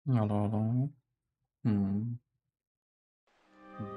Aló, aló. Mm, mm.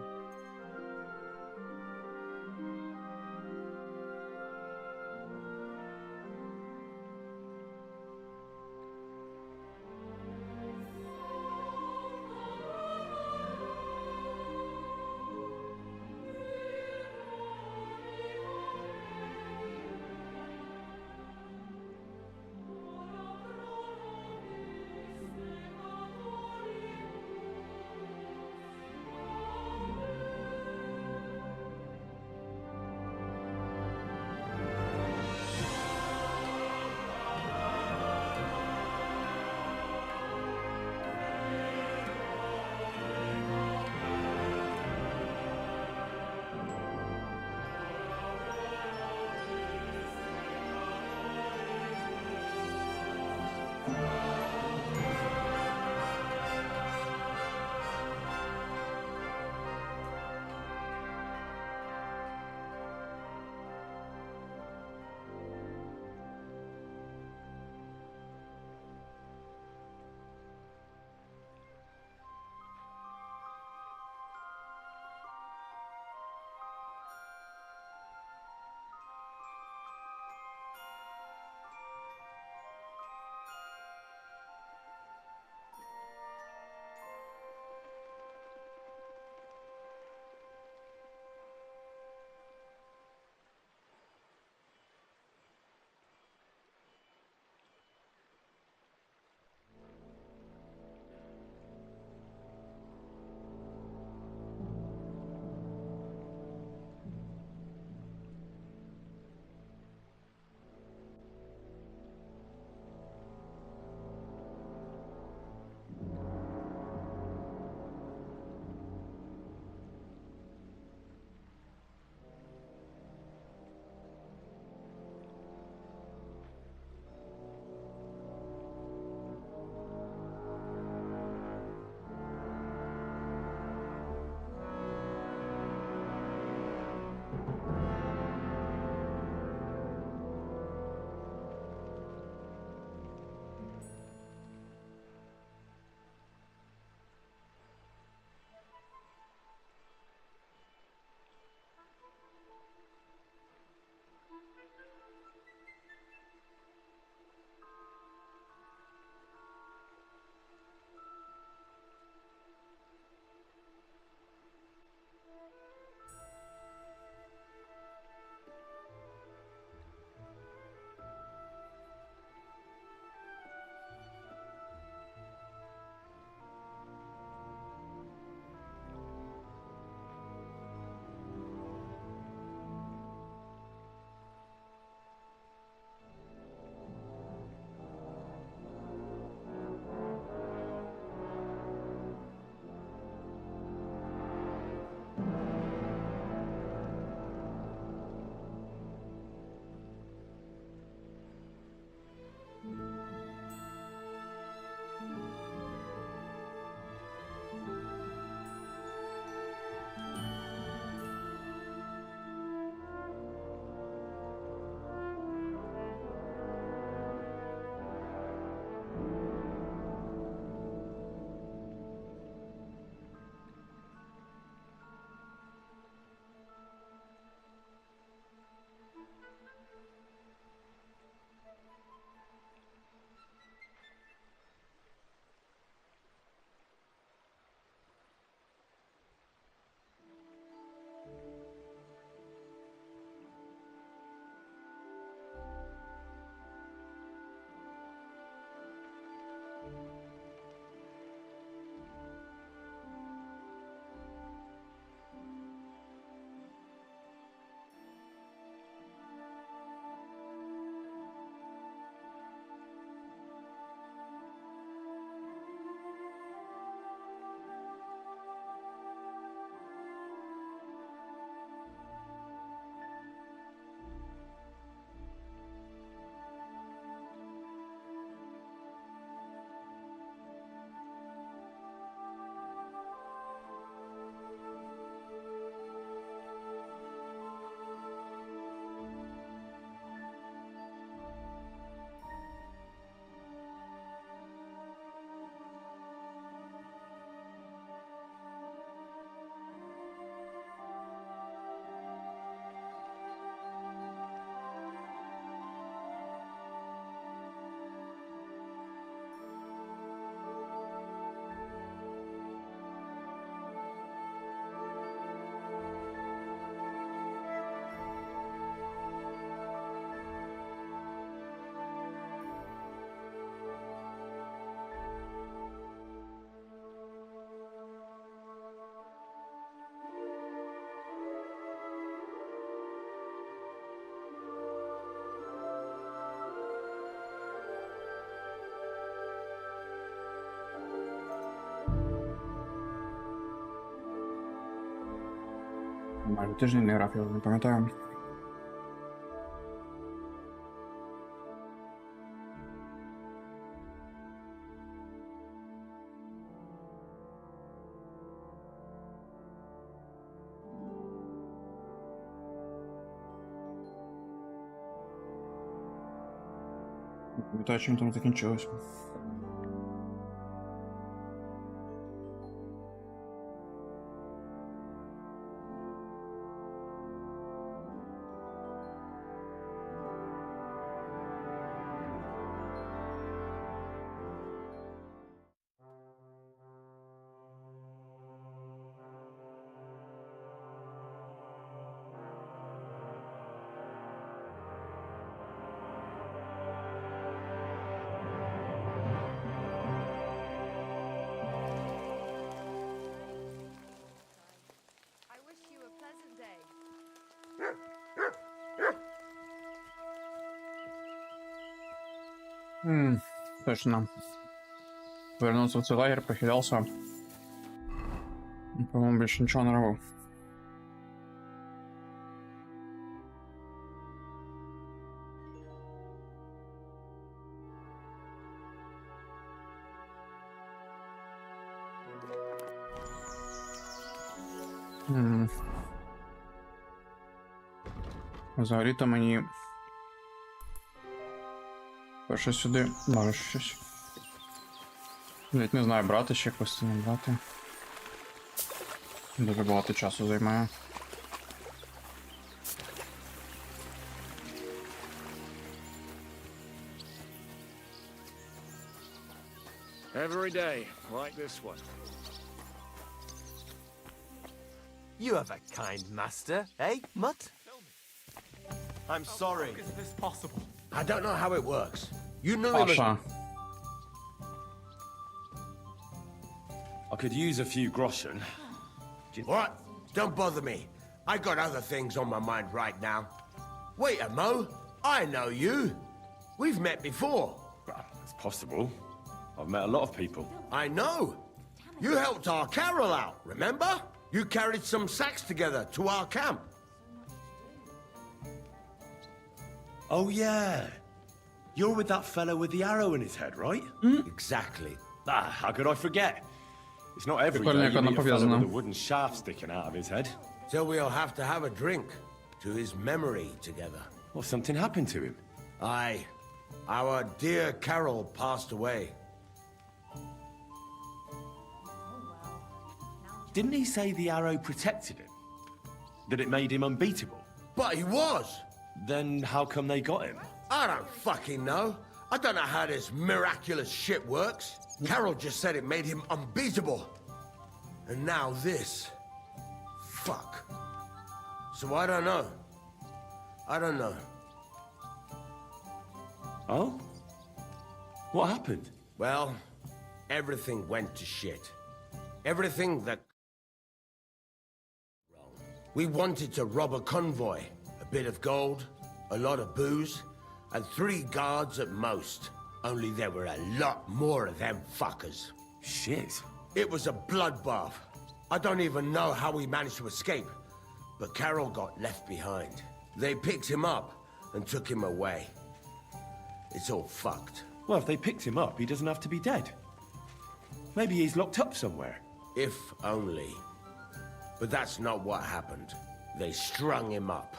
Майже тиждень не грав, я не пам'ятаю. Не пам'ятаю, чим там закінчилось. I wish you a pleasant day. Точно. Вернулся в цей лагерь, похилялся. По-моему, больше ничего не робив. Взагалі-то мені перше сюди може щось. Навіть не знаю, брати ще якось не брати. Дуже багато часу займає. Every day, like this one. You have a kind master, eh, Mutt? I'm sorry. Is this possible? I don't know how it works. You knew him as... Паша. I could use a few groschen. What? Don't bother me. I got other things on my mind right now. Wait a mo. I know you. We've met before. Well, it's possible. I've met a lot of people. I know. You helped our Carol out, remember? You carried some sacks together to our camp. Oh, yeah. You're with that fellow with the arrow in his head, right? Exactly. Ah, how could I forget? It's not every Прикольно, day як you вона meet a fellow пов'язана. with a wooden shaft sticking out of his head. So we'll have to have a drink to his memory together. Well, something happened to him. Aye. Our dear Carol passed away. Didn't he say the arrow protected him? That it made him unbeatable? But he was. Then how come they got him? I don't fucking know. I don't know how this miraculous shit works. Carol just said it made him unbeatable. And now this. Fuck. So I don't know. I don't know. Oh? What happened? Well, everything went to shit. Everything that... wrong. We wanted to rob a convoy. A bit of gold, a lot of booze, and 3 guards at most. Only there were a lot more of them fuckers. Shit. It was a bloodbath. I don't even know how we managed to escape, but Carol got left behind. They picked him up and took him away. It's all fucked. Well, if they picked him up, he doesn't have to be dead. Maybe he's locked up somewhere. If only. But that's not what happened. They strung him up.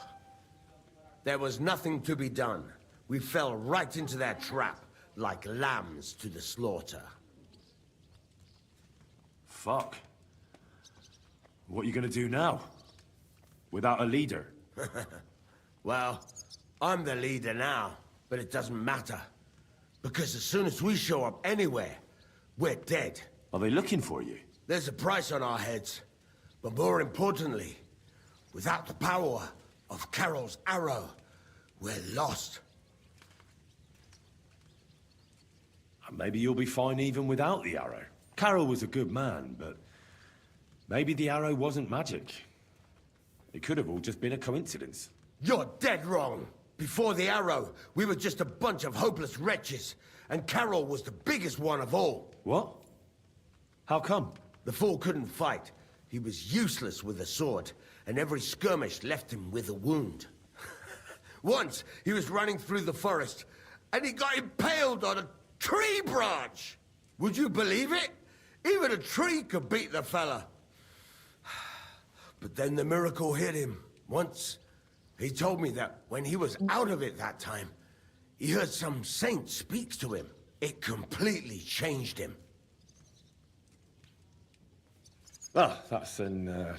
There was nothing to be done. We fell right into their trap, like lambs to the slaughter. Fuck. What are you gonna do now? Without a leader? Well, I'm the leader now, but it doesn't matter. Because as soon as we show up anywhere, we're dead. Are they looking for you? There's a price on our heads. But more importantly, without the power of Carol's arrow, we're lost. Maybe you'll be fine even without the arrow. Carol was a good man, but maybe the arrow wasn't magic. It could have all just been a coincidence. You're dead wrong. Before the arrow, we were just a bunch of hopeless wretches, and Carol was the biggest one of all. What? How come? The fool couldn't fight. He was useless with a sword, and every skirmish left him with a wound. Once, he was running through the forest, and he got impaled on a tree branch! Would you believe it? Even a tree could beat the fella. But then the miracle hit him. Once, he told me that when he was out of it that time, he heard some saint speak to him. It completely changed him. Well, that's an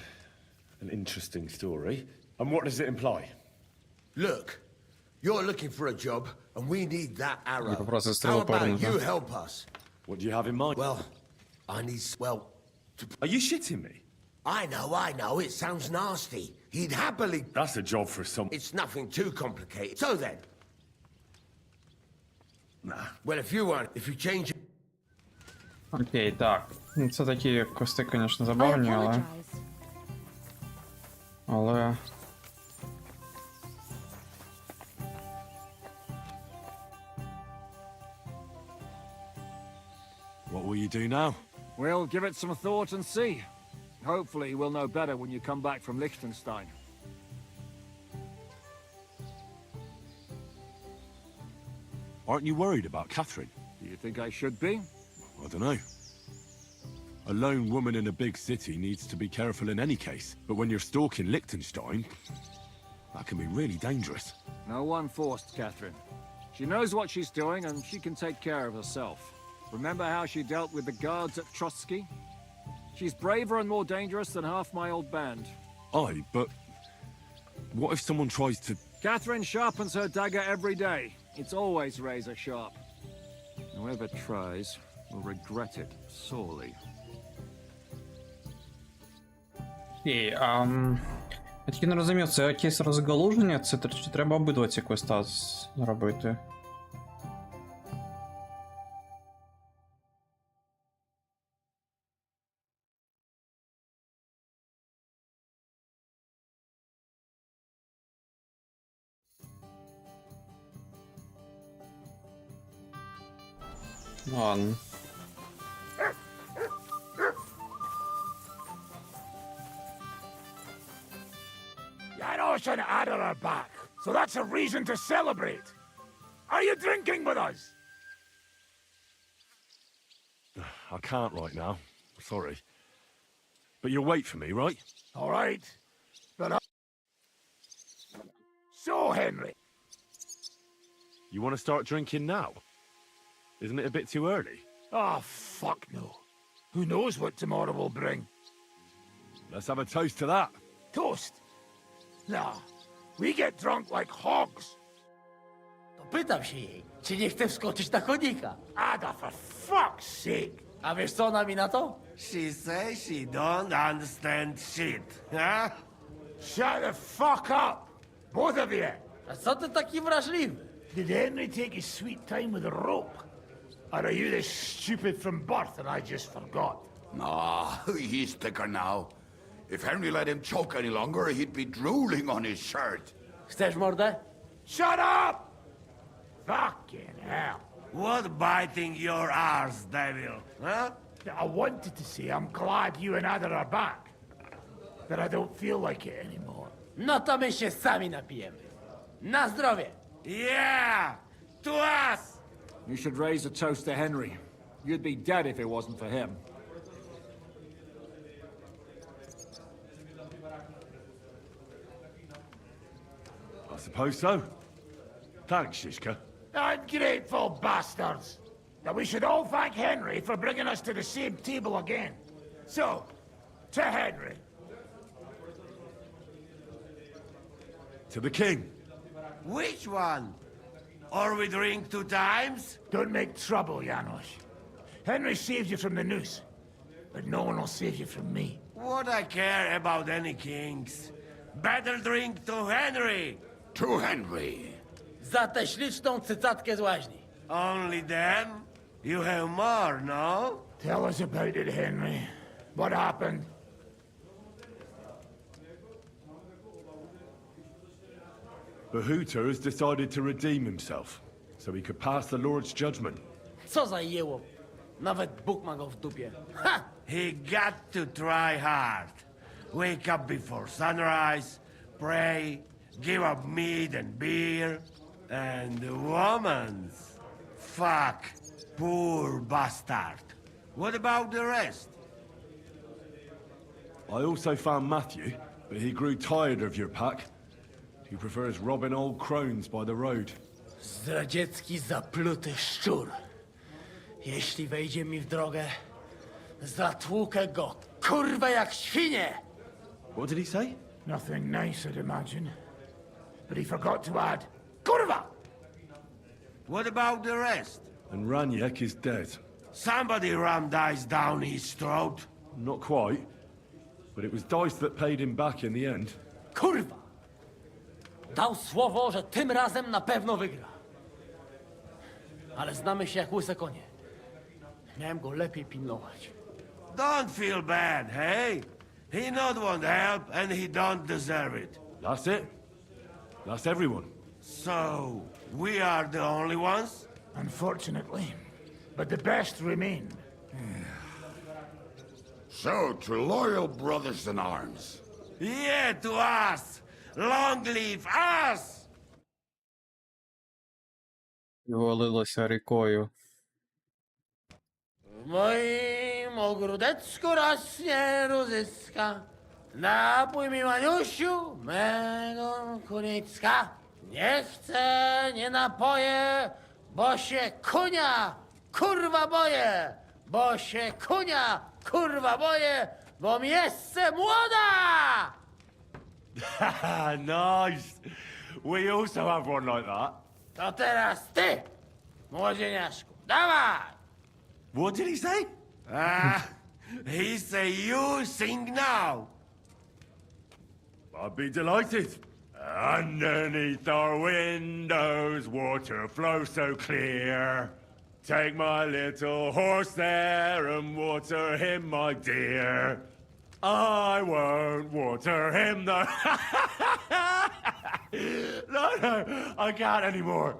interesting story. And what does it imply? Look, you're looking for a job, and we need that arrow. Типа просто How стрелу about пару you нужно. help us? What do you have in mind? Well, I need... well... Are you shitting me? I know, it sounds nasty. He'd happily... That's a job for some... It's nothing too complicated. So then... Nah. Well, if you change... Окей, так. Ну, це такі квести, звісно, I забавні, але... apologize. Але... What will you do now? We'll give it some thought and see. Hopefully we'll know better when you come back from Liechtenstein. Aren't you worried about Catherine? Do you think I should be? I don't know. A lone woman in a big city needs to be careful in any case. But when you're stalking Liechtenstein, that can be really dangerous. No one forced Catherine. She knows what she's doing and she can take care of herself. Remember how she dealt with the guards at Trotsky? She's braver and more dangerous than half my old band. Aye, but what if someone tries to... Catherine sharpens her dagger every day. It's always razor sharp. Whoever tries will regret it sorely. Окей, я тільки не розумію, це якесь розгалуження, це чи треба обидва ці квеста робити? Ладно. Janos and Ada are back, so that's a reason to celebrate. Are you drinking with us? I can't right now. Sorry. But you'll wait for me, right? All right, but so, Henry, You want to start drinking now? Isn't it a bit too early? oh, fuck no. Who knows what tomorrow will bring? Let's have a toast to that. Toast? Nah, we get drunk like hogs. To pytam się jej, czy nie chce wskoczyć na konika. Ada, for fuck's sake. A wiesz co ona mi na to? She says she don't understand shit, huh? Shut the fuck up, both of you. A co ty taki wrażliwy? Did Henry take his sweet time with a rope? Or are you this stupid from birth and I just forgot? Nah, he's thicker now. If Henry let him choke any longer, he'd be drooling on his shirt. Chcesz mordę? Shut up! Fucking hell. What biting your arse, devil, huh? I wanted to say I'm glad you and Ada are back. But I don't feel like it anymore. No to my się sami napijemy. Na zdrowie! Yeah! To us! You should raise a toast to Henry. You'd be dead if it wasn't for him. I suppose so. Thanks, Shishka. Ungrateful bastards! That we should all thank Henry for bringing us to the same table again. So, to Henry. To the king. Which one? Or we drink 2 times? Don't make trouble, Janos. Henry saved you from the noose. But no one will save you from me. What I care about any kings? Better drink to Henry! To Henry. Za tę śliczną cycatkę z łaźni. Only them? You have more, no? Tell us about it, Henry. What happened? Bahuta has decided to redeem himself, so he could pass the Lord's judgment. Co za jełop. Nawet Bóg ma go w dupie. Ha! He got to try hard. Wake up before sunrise, pray, give up meat and beer, and the woman's. Fuck. Poor bastard. What about the rest? I also found Matthew, but he grew tired of your pack. He prefers robbing old crones by the road. Zdradziecki zapluty szczur. Jeśli wejdzie mi w drogę, zatłukę go, kurwę, jak świnię! What did he say? Nothing nice, I'd imagine. But he forgot to add, Kurva! What about the rest? And Raniek is dead. Somebody rammed dice down his throat. Not quite. But it was Dice that paid him back in the end. Kurwa! Dał słowo, że tym razem na pewno wygra. Ale znamy się jak łyse konie. Miałem go lepiej pilnować. Don't feel bad, hey? He not want help, and he don't deserve it. That's it. That's everyone. So, we are the only ones? Unfortunately. But the best remain. So, to loyal brothers in arms. Yeah, to us! Long live us! І валилося рікою. W moim ogródeczku rośnie rózyska. Napój mi, Maniusiu, mego kunicka. Nie chcę, nie napoję, bo się kunia, kurwa boję. Bo się kunia, kurwa boję, bo mi jeszcze młoda! Nice. We also have one like that. To teraz ty, młodzieniaszku, dawaj! What did he say? He say you sing now. I'd be delighted. Underneath our windows, water flows so clear. Take my little horse there and water him, my dear. I won't water him, though. No, I can't anymore.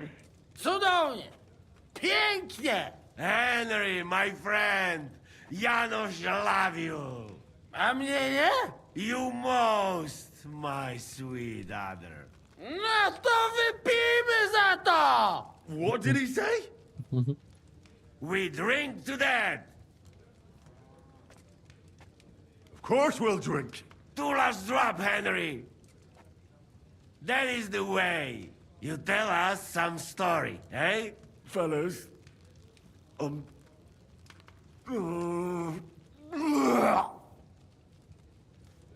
Cudownie! Pięknie! Henry, my friend, Janusz love you. A mnie nie? You most, my sweet other. No to wypijmy za to! What did he say? We drink to that. Of course we'll drink. Two last drop, Henry. That is the way. You tell us some story, eh? Fellas,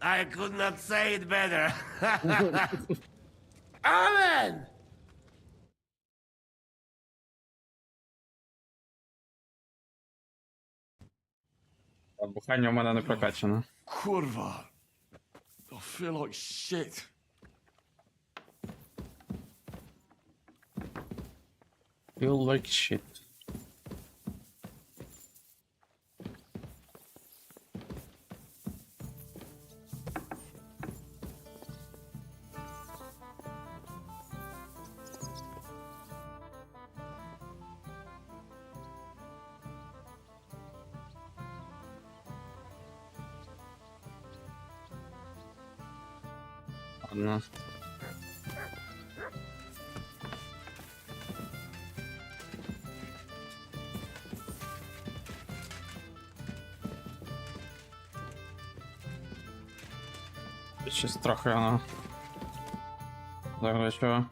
I could not say it better. Amen! А бухання в мене не прокачано. Kurva. I feel like shit. Feel like shit. Ладно. Щось трохи воно загречує.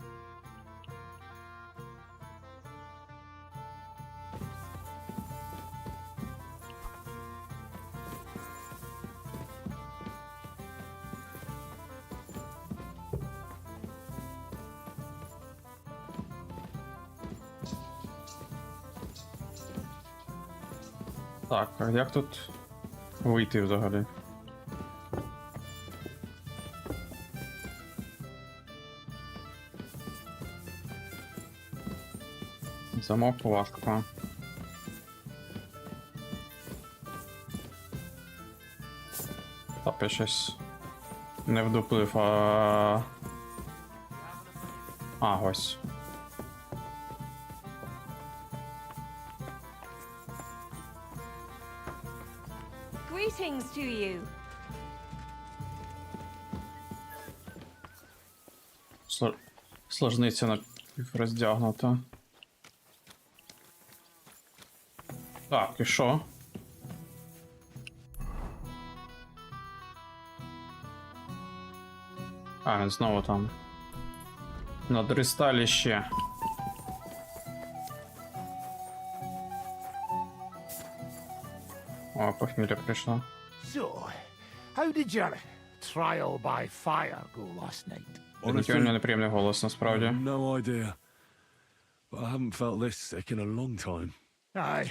Так, а як тут вийти взагалі? Замок важко. Так, я щось не вдуплив, а ось. Greetings to you. Сложниця на роздягнута. Так, і що? А, він знову там. На дристаліще. О, похмілля прийшло. So, how did your trial by fire go last night? Такий у нього неприємний голос, насправді. No idea. But I haven't felt this sick in a long time. Aye,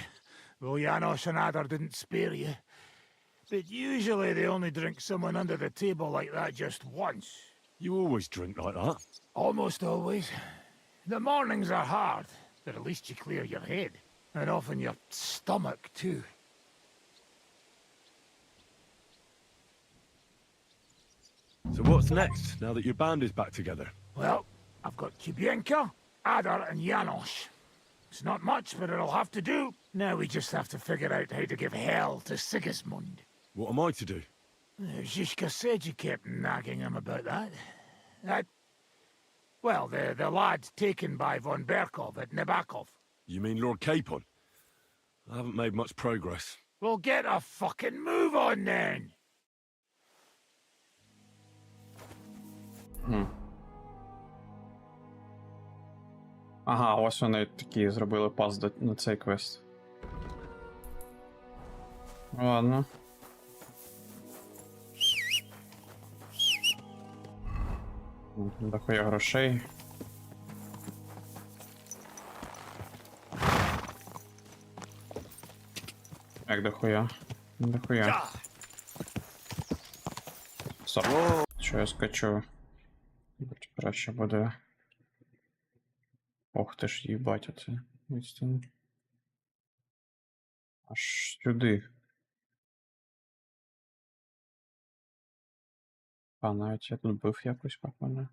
well, Janos and Adar didn't spare you. But usually they only drink someone under the table like that just once. You always drink like that. Almost always. The mornings are hard, but at least you clear your head. And often your stomach, too. So what's next, now that your band is back together? Well, I've got Kubienka, Adar, and Janos. It's not much, but it'll have to do. Now we just have to figure out how to give hell to Sigismund. What am I to do? Zizka said you kept nagging him about that. Well, the lad taken by von Berkov at Nebakov. You mean Lord Capon? I haven't made much progress. Well, get a fucking move on then! Ага, ось вони такі зробили пас на цей квест. Ладно. Дохуя грошей. Як дохуя? Дохуя. Стоп. Що я скачу? Краще буде. Ох ти ж, їбать, оце відстань. Аж сюди. А, навіть я тут бив якось, певно.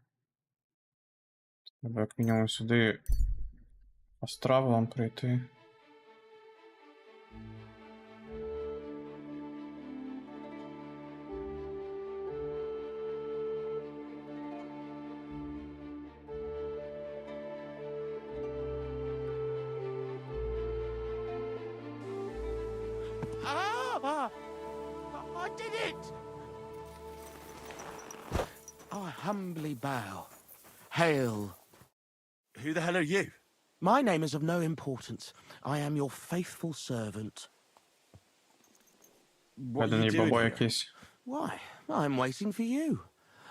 Треба як мінімум сюди островом прийти. I did it! I humbly bow. Hail. Who the hell are you? My name is of no importance. I am your faithful servant. What are you doing here? Why, I'm waiting for you.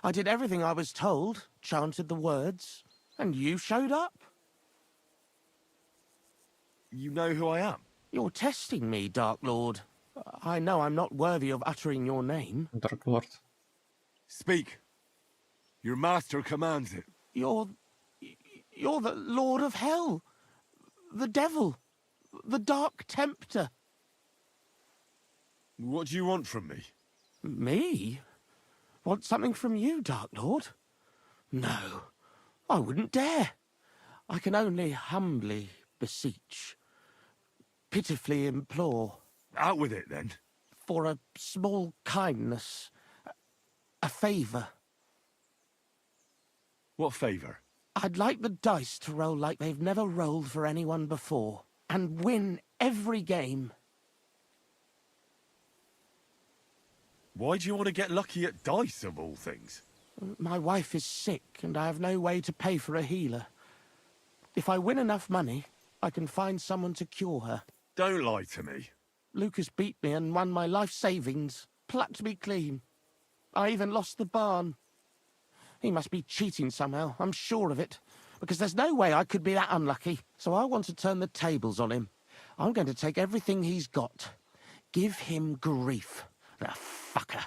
I did everything I was told, chanted the words, and you showed up. You know who I am? You're testing me, Dark Lord. I know I'm not worthy of uttering your name. Dark Lord. Speak. Your master commands it. You're the Lord of Hell. The Devil. The Dark Tempter. What do you want from me? Me? Want something from you, Dark Lord? No, I wouldn't dare. I can only humbly beseech, pitifully implore. Out with it, then. For a small kindness, a favour. What favour? I'd like the dice to roll like they've never rolled for anyone before, and win every game. Why do you want to get lucky at dice, of all things? My wife is sick, and I have no way to pay for a healer. If I win enough money, I can find someone to cure her. Don't lie to me. Lucas beat me and won my life savings, plucked me clean. I even lost the barn. He must be cheating somehow, I'm sure of it, because there's no way I could be that unlucky. So I want to turn the tables on him. I'm going to take everything he's got. Give him grief, the fucker.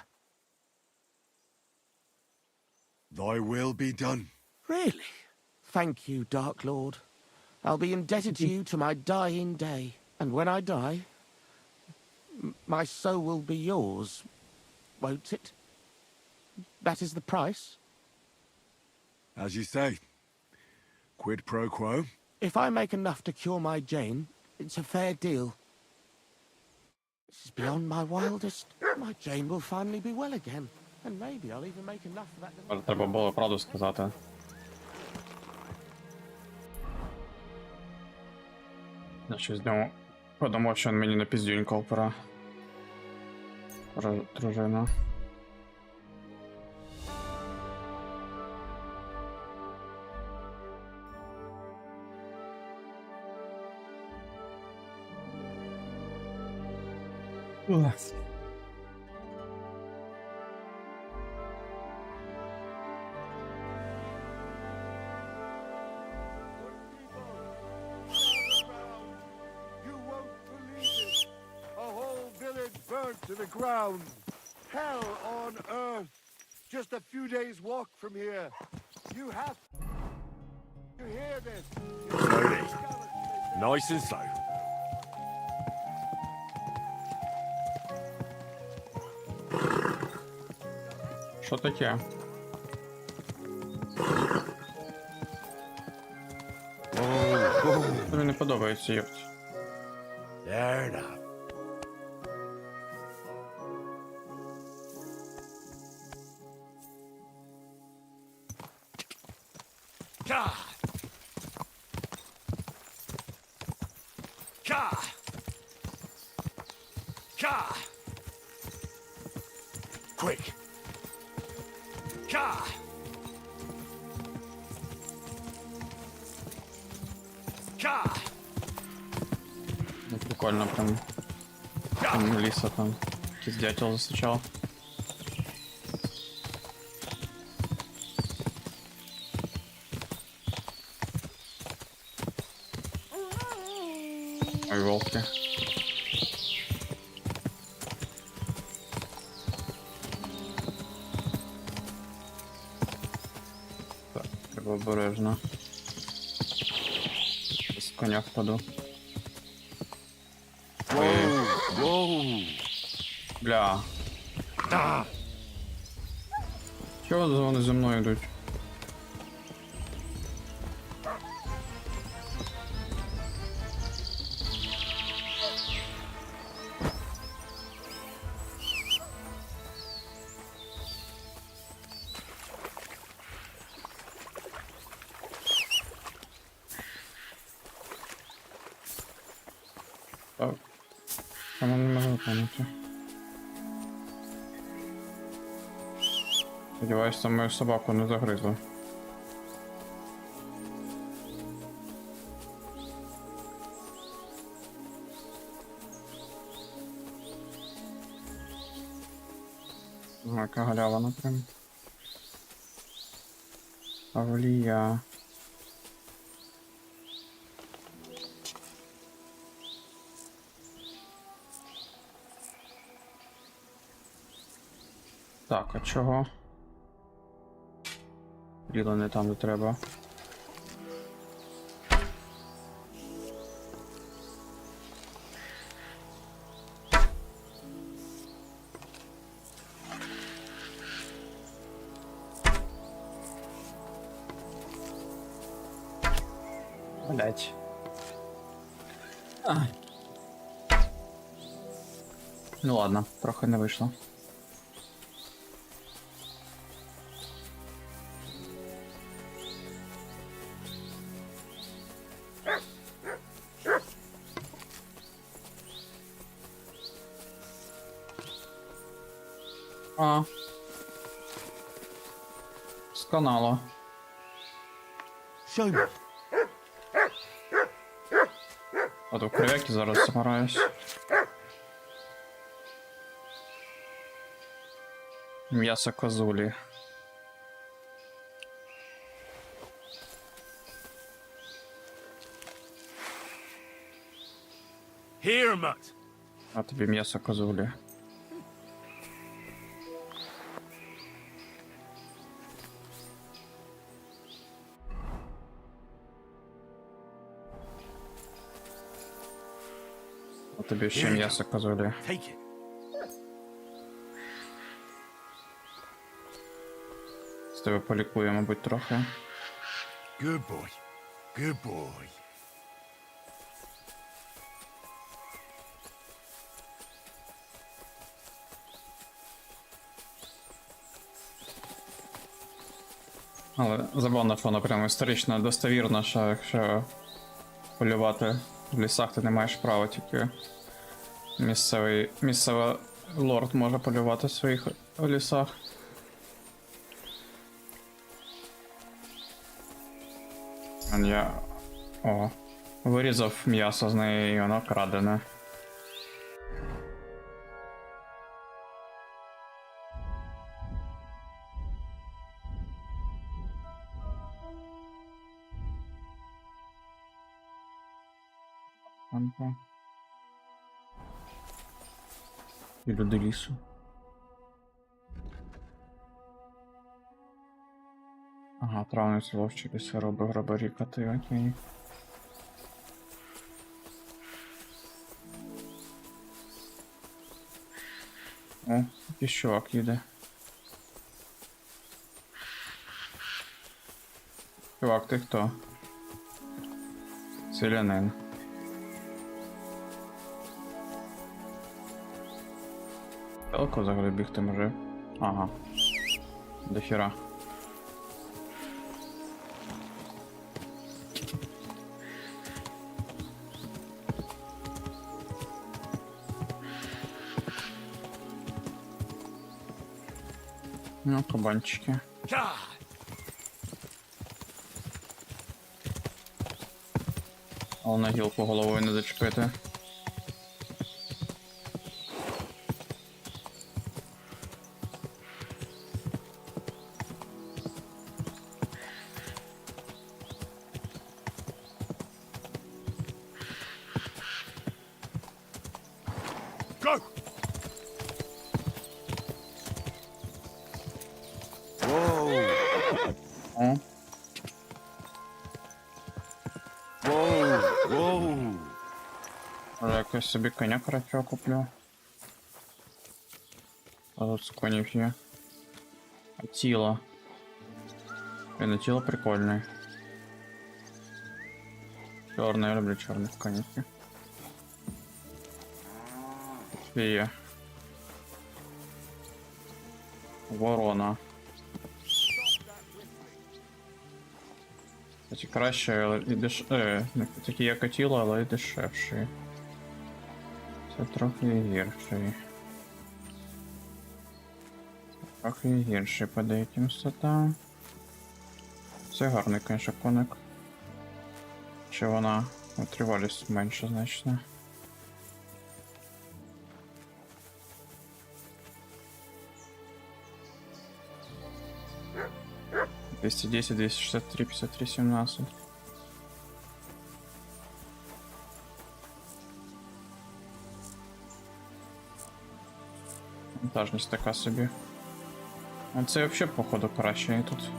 Thy will be done. Really? Thank you, Dark Lord. I'll be indebted to you to my dying day. And when I die, my soul will be yours, won't it? That is the price? As you say. Quid pro quo. If I make enough to cure my Jane, it's a fair deal. This is beyond my wildest. My Jane will finally be well again. And maybe I'll even make enough for that... Треба було правду сказати. Щось думав, подумав, що він мені на піздюнькав про дружину. Ух. You won't believe it. A whole village burnt to the ground. Hell on earth. Just a few days' walk from here. You have to hear this. Slowly. Nice and slow. Що таке? Мені не подобається, ёпть. Fair enough. God. God. God. Quick. God. God. Ну, прикольно, прям. Там ліса там. Якийсь дятел зустрічав. Ой, волки. Так, треба обережно. З коня впаду. Ой. Бля. Чого вони за мною йдуть? Так. Чому не можу виконати? Сподіваюся, мою собаку не загризли. Яка галявина прям. Павлія. Так, а чого? Діло не там, де треба. Блять. Ну ладно, трохи не вийшло. А. Сканало. От у креветки зараз збираюсь. М'ясо козулі. Here, mutt. А тобі м'ясо козулі. А тобі ще м'ясо козулі. Take it. З тебе полікує, мабуть, трохи. Good boy. Good boy. Але забавно, що воно прямо історично достовірно, що якщо полювати В лісах ти не маєш права, тільки місцевий лорд може полювати в своїх лісах. Я... О, вирізав м'ясо з неї і воно крадене. Ага. І люди лісу. Ага, травниці вовчі лісороби, грабарі, коти, окей. О, якийсь чувак їде. Чувак, ти хто? Селянин. Далеко взагалі бігти може? Ага. Дохера. Ну, кабанчики. Але на гілку головою не зачепити. Go! О, може якось собі коня кращого куплю. А тут з конів є. А тіло. Блин, тіло прикольне. Чорне, я люблю чорних конів. Є. Ворона. Кстати, краще, але і не такі як тіло, але і дешевші. Це трохи гірший. Трохи гірший по деяким статам. Це гарний, конечно, коник. Чи вона тривалість менше значно. — 210, 263, 53, 17. Монтажність така собі. А це взагалі, походу, краще і тут.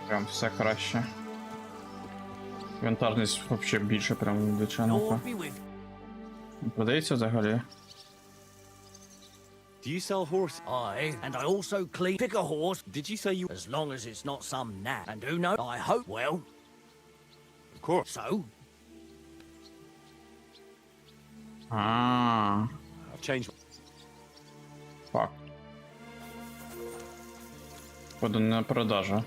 Прям все краще. Вантажність взагалі більше, прям звичайно. Продається взагалі. Do you sell horse? Aye, and I also clean pick a horse, Did you say you... as long as it's not some gnat. And who knows? I hope well. Of course. So, I've changed... Фак. Поду на продажу.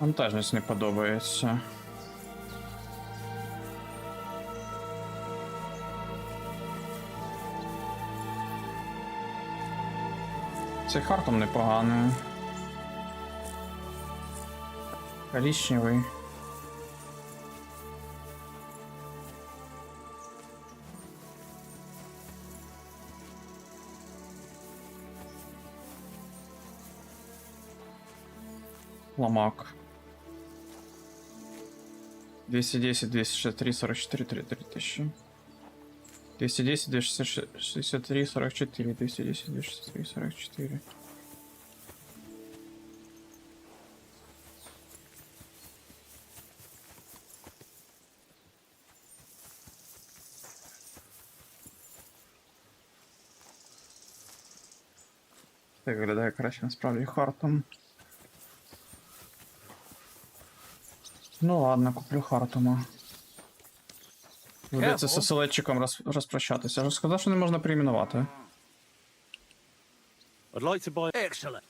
Вантажність не подобається. Цей хартом непоганий. Коричневий. Ламак. 210, 263, 44, 33 тысячи. 210, 263, 44, 210, 263, 44. Так виглядає краще насправді хартом. Ну ладно, куплю хартома. Доведеться з оселедчиком розпрощатися. Я ж сказав, що не можна перейменувати. I'd like to buy... Excellent.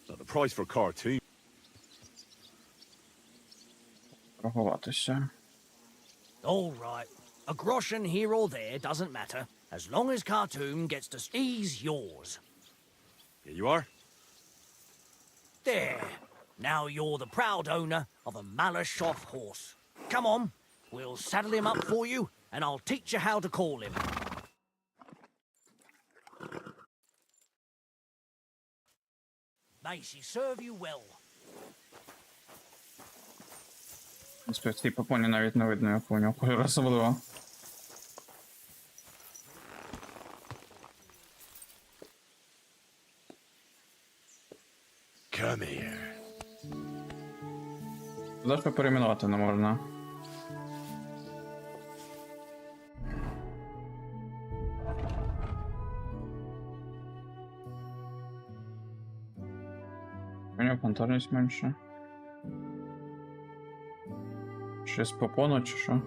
The price for a cartoon. Торгуватися. All right. A groschen here or there doesn't matter, as long as Khartoum gets to... He's yours. Here you are. There. Now you're the proud owner of a Malashov horse. Come on, we'll saddle him up for you, and I'll teach you how to call him. May she serve you well. В цій попоні навіть не видно, як у нього кольор особливо. Come here. Завжди перейменувати не можна. У нього конторність менше. Щось попону чи що?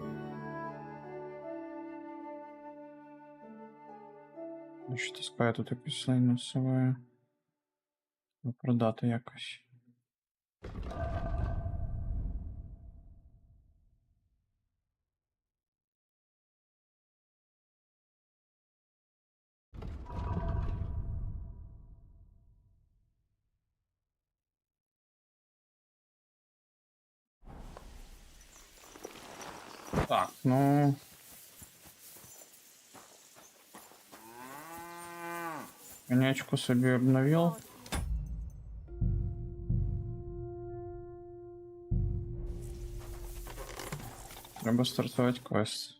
Що таскає тут якусь лайну з собою? Продати якось. Так, ну... Конячку собі обновил. Треба стартувати квест.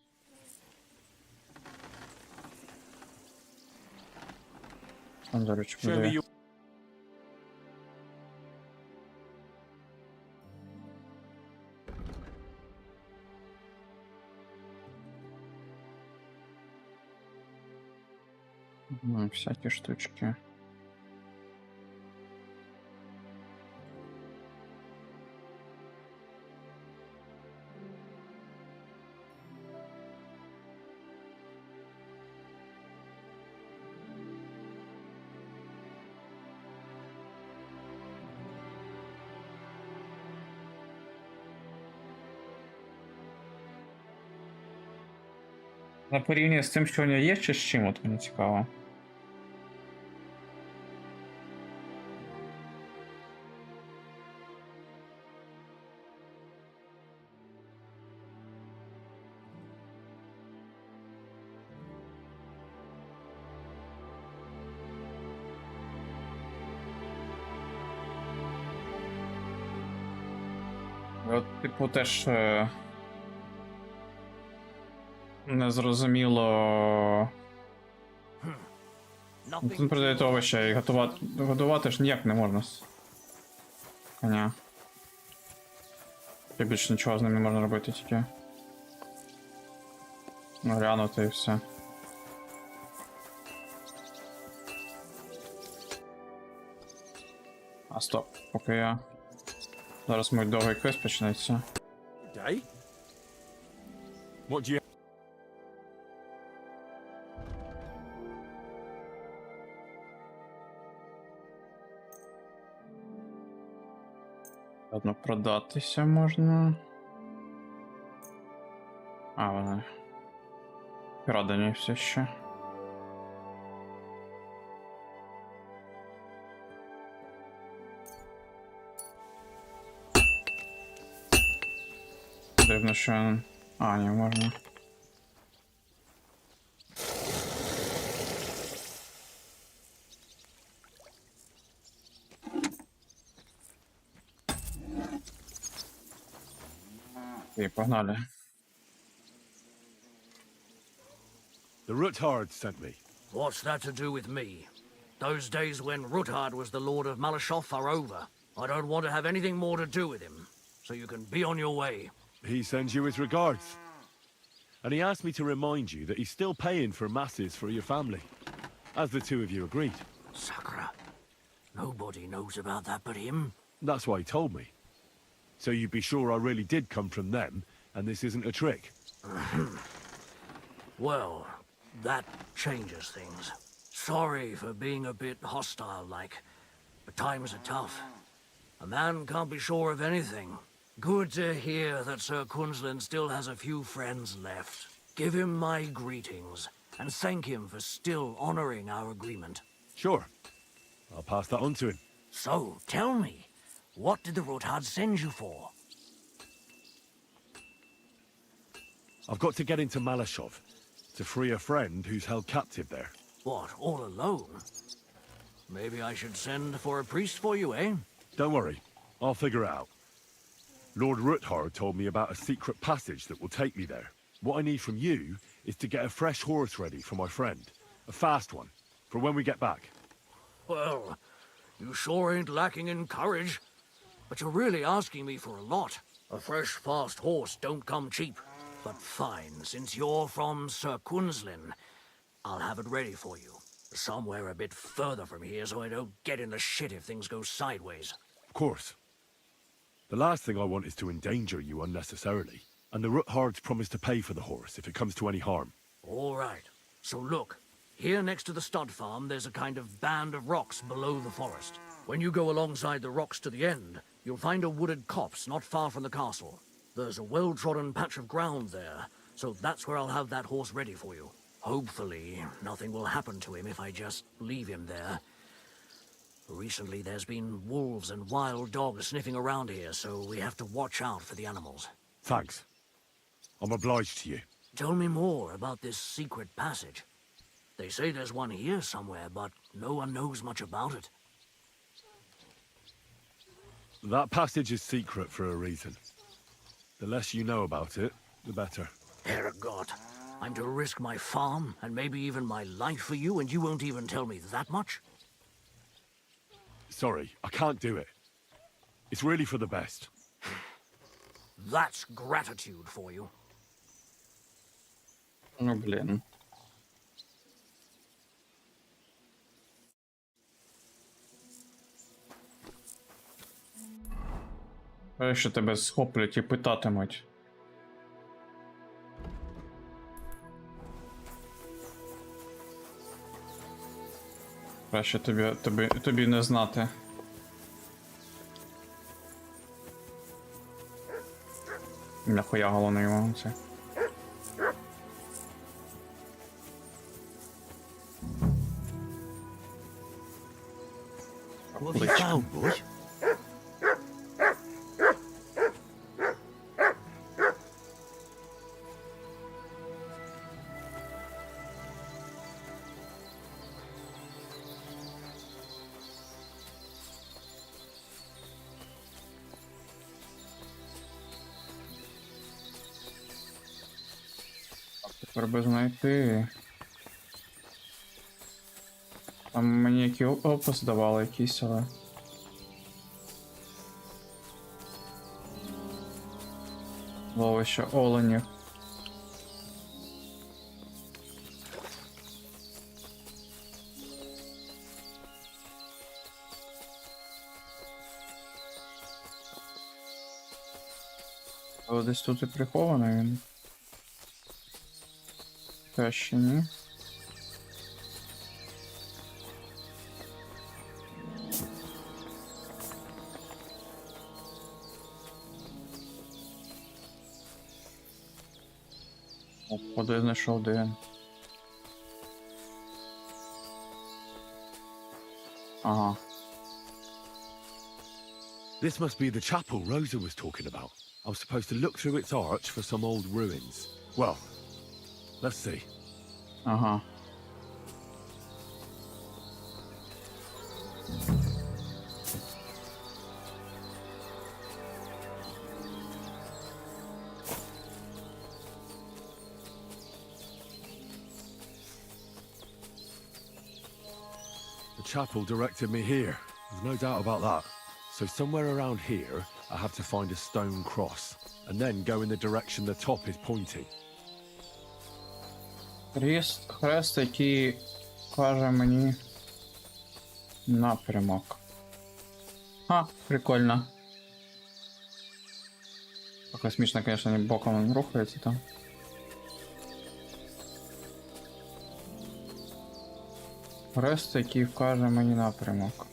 Там, до речі, буде. Ну, всякие штучки. На порівнянні з тим, що у нього є, чи з чим, от мені цікаво. От, типу, теж незрозуміло. Тут продають овочі, і годувати ж ніяк не можна з коня. І більше нічого з ним не можна робити, тільки глянути і все. А стоп, поки я... Зараз мій довгий квест почнеться. Day? What do you... Ладно, продатися можна. А, вони продані все ще. Дивно, що... А, не можна. І погнали. The Ruthard sent me. What's that to do with me? Those days when Ruthard was the Lord of Malashov are over. I don't want to have anything more to do with him, so you can be on your way. He sends you his regards. And he asked me to remind you that he's still paying for masses for your family, as the two of you agreed. Sakura. Nobody knows about that but him. That's why he told me. So you'd be sure I really did come from them, and this isn't a trick. Well, That changes things. Sorry for being a bit hostile-like, but times are tough. A man can't be sure of anything. Good to hear that Sir Quinlan still has a few friends left. Give him my greetings, and thank him for still honoring our agreement. Sure. I'll pass that on to him. So, tell me, what did the Rotad send you for? I've got to get into Malashov to free a friend who's held captive there. What, all alone? Maybe I should send for a priest for you, eh? Don't worry, I'll figure it out. Lord Ruthard told me about a secret passage that will take me there. What I need from you is to get a fresh horse ready for my friend. A fast one, for when we get back. Well, you sure ain't lacking in courage. But you're really asking me for a lot. A fresh, fast horse don't come cheap. But fine, since you're from Sir Quinlan, I'll have it ready for you. Somewhere a bit further from here so I don't get in the shit if things go sideways. Of course. The last thing I want is to endanger you unnecessarily. And the Ruthards promise to pay for the horse if it comes to any harm. All right. So look, here next to the stud farm, there's a kind of band of rocks below the forest. When you go alongside the rocks to the end, you'll find a wooded copse not far from the castle. There's a well-trodden patch of ground there, so that's where I'll have that horse ready for you. Hopefully, nothing will happen to him if I just leave him there. Recently, there's been wolves and wild dogs sniffing around here, so we have to watch out for the animals. Thanks. I'm obliged to you. Tell me more about this secret passage. They say there's one here somewhere, but no one knows much about it. That passage is secret for a reason. The less you know about it, the better. Herregott, I'm to risk my farm and maybe even my life for you, and you won't even tell me that much? Sorry, I can't do it. It's really for the best. That's gratitude for you. Ну, блін. Що тебе схоплять і питатимуть. Краще тобі не знати. Нахуя головне йому це. What have you found, boy? Тепер би знайти. Там мені які опис давали якісь, але... Ловище оленів. Але десь тут і прихований він. Та ще ні. Походу я знайшов, де він. Ага. This must be the chapel Rosa was talking about. I was supposed to look through its arch for some old ruins. Well, let's see. Ага. The chapel directed me here. There's no doubt about that. So somewhere around here, I have to find a stone cross, and then go in the direction the top is pointing. Хрест, який каже мені напрямок. А, прикольно. Пока смішно, конечно, боком рухається там. Хрест, який вкаже мені напрямок.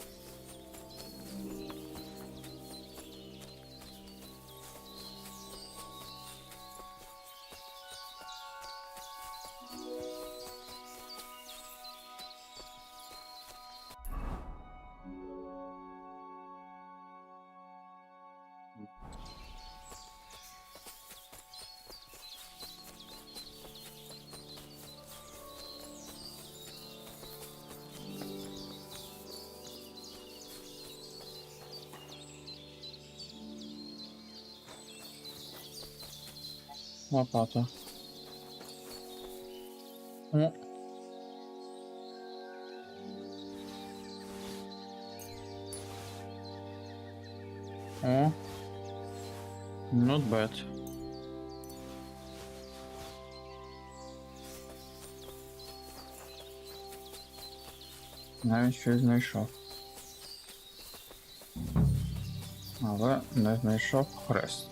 Лопата. О. О. Not bad. Навіть щось знайшов. Але не знайшов хрест.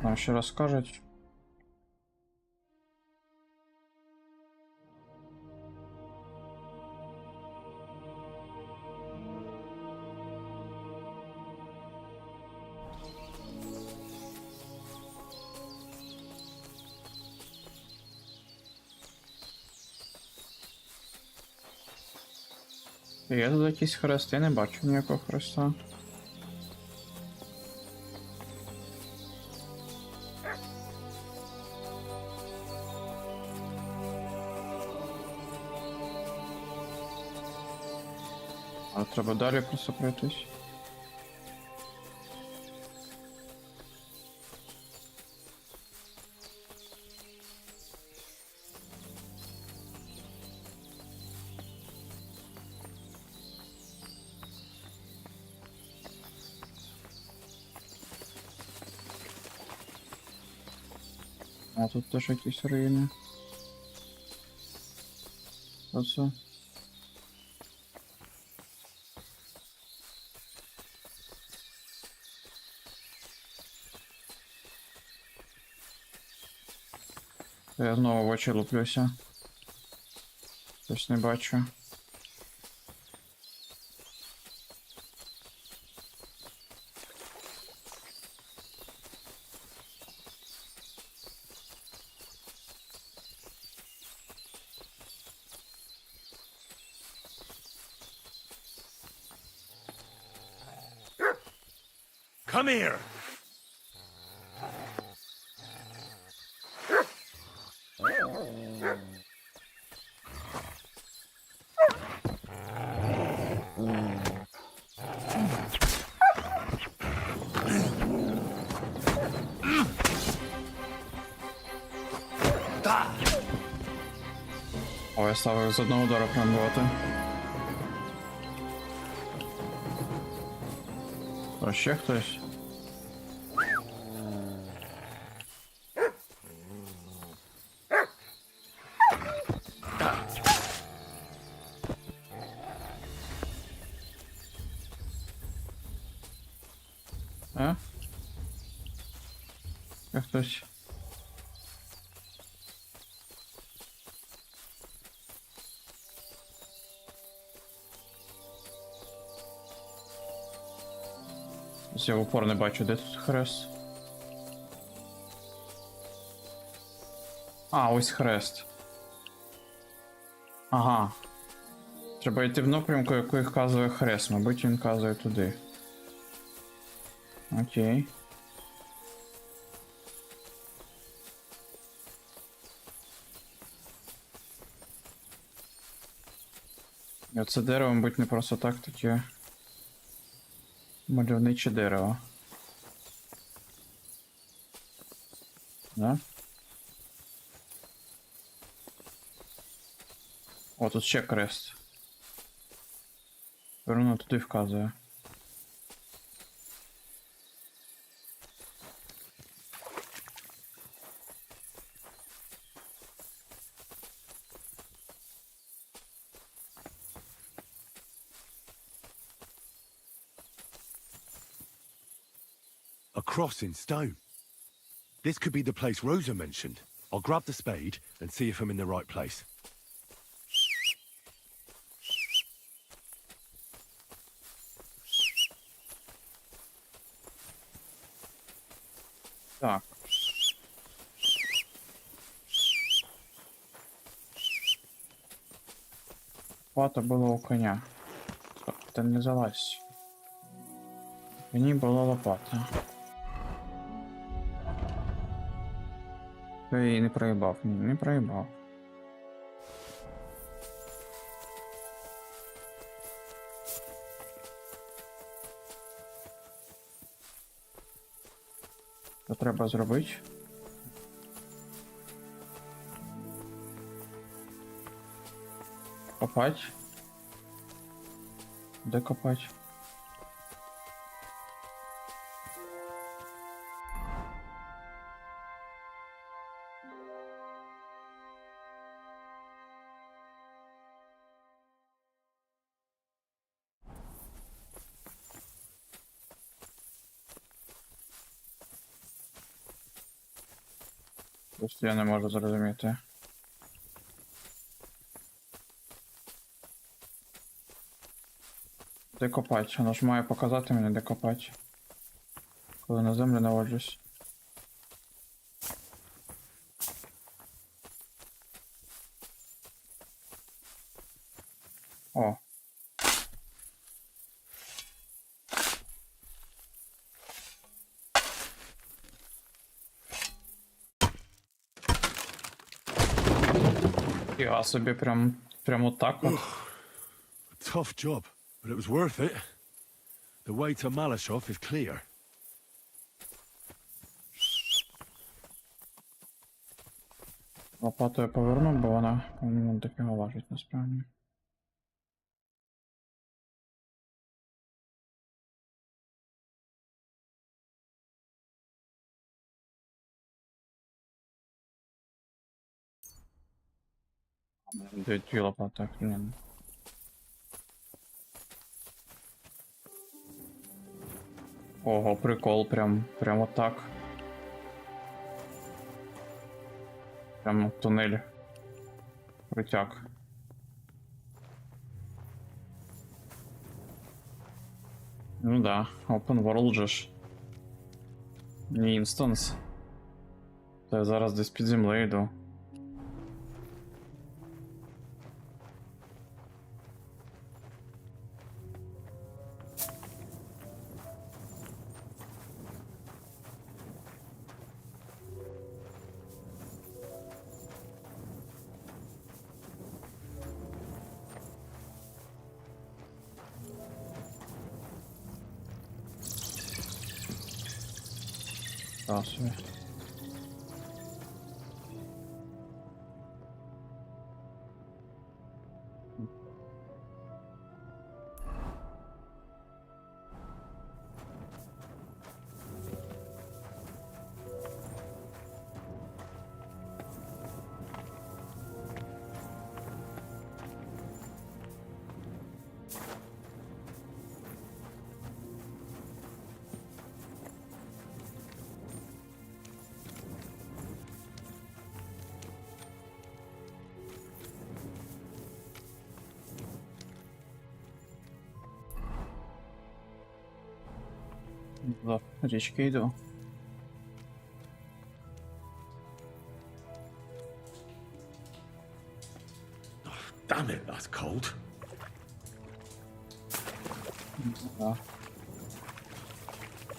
Нам ще розкажуть. Є тут якийсь хрест, я не бачу ніякого хреста. А треба далі просто пройтись. А тут теж якісь руїни. Оце. Я знову в очі луплюся. Щось не бачу. Come here! О, я ставив з одного удару пробувати. А ще хтось? А? Як хтось? Я в упор не бачу, де тут хрест. А, ось хрест. Ага. Треба йти в напрямку, який вказує хрест. Мабуть, він вказує туди. Окей. І оце дерево, мабуть, не просто так таке. Мальовниче дерево. Да? О, тут ще крест. Воно туди вказує. A cross in stone. This could be the place Rosa mentioned. I'll grab the spade and see if I'm in the right place. Так. Лопата була у коня. Стоп, ти не залазь. У ній була лопата. Ти її не проїбав. Ні, не проїбав. Що треба зробити? Копать? Де копать? Просто я не можу зрозуміти. Де копать? Воно ж має показати мені, де копать. Коли на землю наводжусь. О. Я собі прям отак от. Tough job, but it was worth it. The way to Malashov is clear. Лопату я поверну, бо вона не дофіга важить насправді. Дві лопати, охрененно. Ого, прикол, прям вот так. Прям туннель. Крутяк. Ну да, open world же ж. Не інстанс. Та я зараз десь під землею йду. Собі. До річки йду. Damn it, that's cold. Да.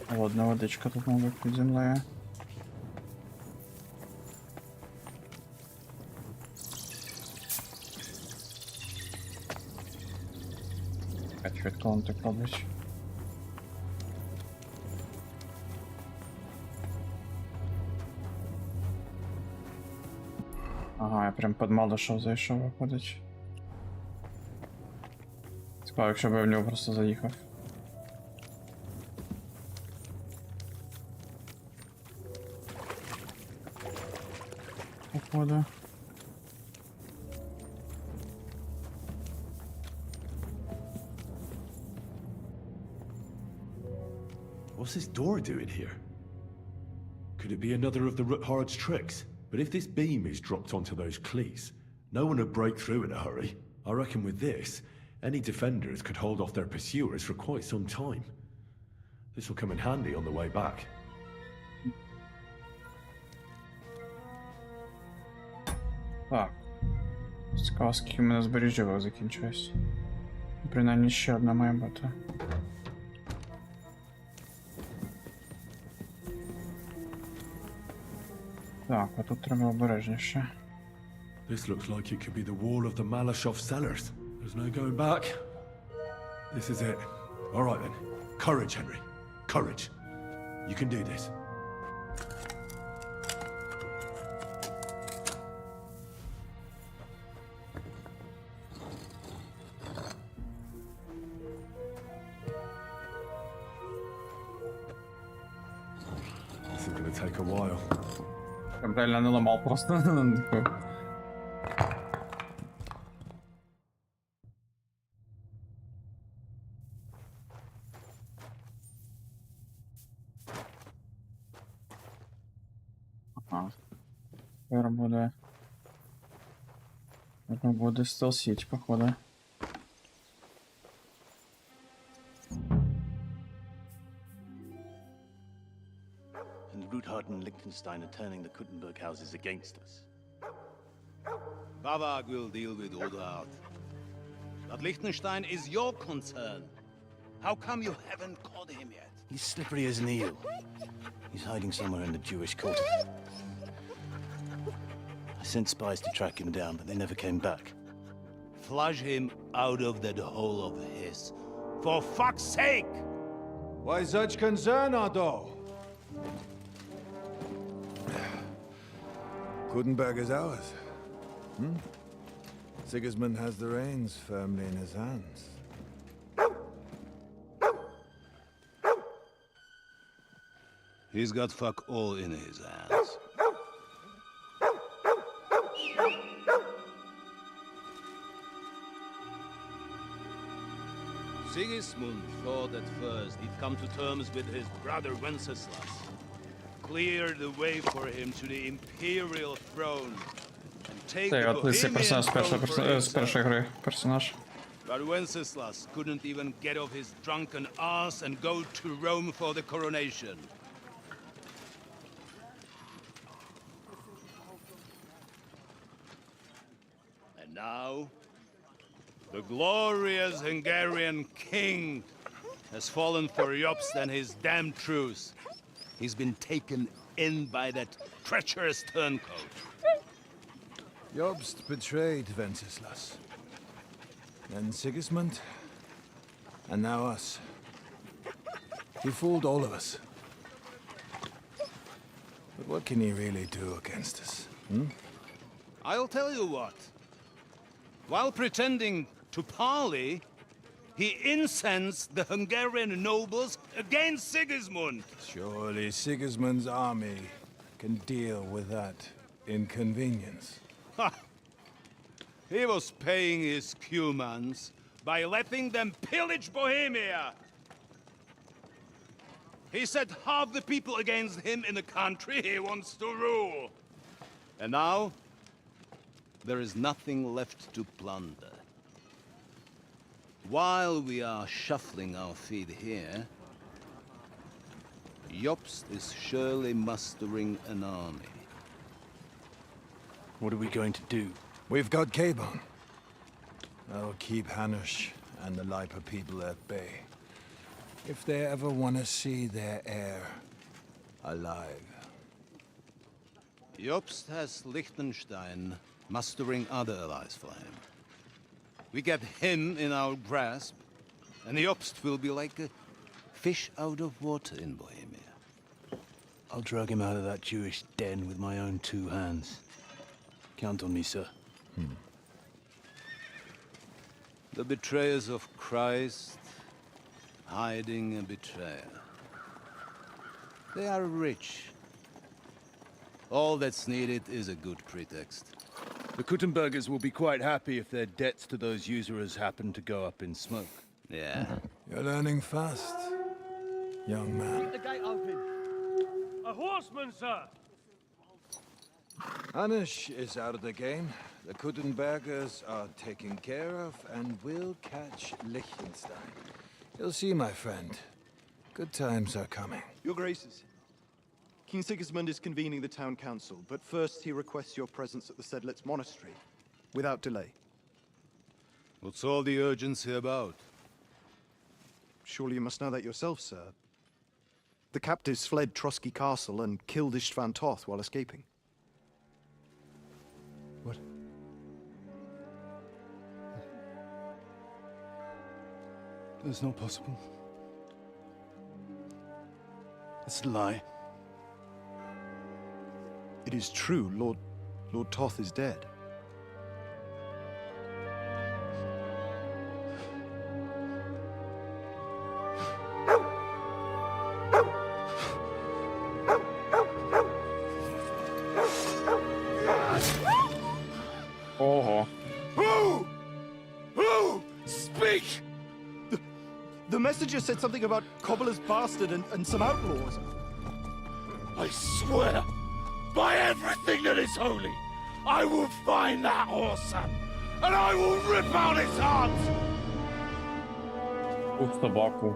Холодна водичка тут, мабуть, під землею. А швидко он так робить. Ага, я прям під Малышов зайшов, виходить. Цікаво, якщо б я в нього просто заїхав. Походу. What's this door doing here? Could it be another of the Ruthards' tricks? But if this beam is dropped onto those cleats, no one would break through in a hurry. I reckon with this, any defenders could hold off their pursuers for quite some time. This will come in handy on the way back. Так. Сказки у мене збережжя закінчились. Принаймні ще одна має бути. Так, а тут треба обережніше. This looks like it could be the wall of the Malashov cellars. There's no going back. This is it. All right then. Courage, Henry. Courage. You can do this. This is gonna take a while. Я реально не ламав просто. Ага. Тепер буде... Тепер буде стелсіть, походу. And Ruthard and Liechtenstein are turning the Kuttenberg houses against us. Bavag will deal with Ruthard. But Liechtenstein is your concern. How come you haven't caught him yet? He's slippery as an eel. He's hiding somewhere in the Jewish quarter. I sent spies to track him down, but they never came back. Flush him out of that hole of his. For fuck's sake! Why such concern, Otto? Kuttenberg is ours. Sigismund has the reins firmly in his hands. He's got fuck all in his hands. Sigismund thought at first he'd come to terms with his brother Wenceslas, clear the way for him to the imperial throne, and take Це the от лисий Bohemian персонаж з throne for першої himself. гри. Персонаж. But Wenceslas couldn't even get off his drunken ass and go to Rome for the coronation. And now, the glorious Hungarian king has fallen for Jobst and his damn truce. He's been taken in by that treacherous turncoat. Jobst betrayed Wenceslas. Then Sigismund. And now us. He fooled all of us. But what can he really do against us? I'll tell you what. While pretending to parley, he incensed the Hungarian nobles against Sigismund. Surely Sigismund's army can deal with that inconvenience. Ha! He was paying his Cumans by letting them pillage Bohemia. He set half the people against him in the country he wants to rule. And now, there is nothing left to plunder. While we are shuffling our feet here, Jobst is surely mustering an army. What are we going to do? We've got Cabon. That'll keep Hanush and the Lipa people at bay. If they ever want to see their heir alive. Jobst has Liechtenstein mustering other allies for him. We get him in our grasp, and Jobst will be like a fish out of water in Bohemia. I'll drag him out of that Jewish den with my own two hands. Count on me, sir. The betrayers of Christ, hiding a betrayer. They are rich. All that's needed is a good pretext. The Kuttenbergers will be quite happy if their debts to those usurers happen to go up in smoke. Yeah. You're learning fast, young man. Keep the gate open. A horseman, sir! Anish is out of the game. The Kuttenbergers are taken care of, and we'll catch Liechtenstein. You'll see, my friend. Good times are coming. Your Graces, King Sigismund is convening the town council, but first he requests your presence at the Sedlitz monastery, without delay. What's all the urgency about? Surely you must know that yourself, sir. The captives fled Trotsky Castle and killed Istvan Toth while escaping. What? That's not possible. It's a lie. It is true, Lord Toth is dead. Ого. Who? Speak! The messenger said something about Cobbler's bastard and some outlaws. I swear, by everything that is holy, I will find that whoreson, and I will rip out his heart! Ух, собаку.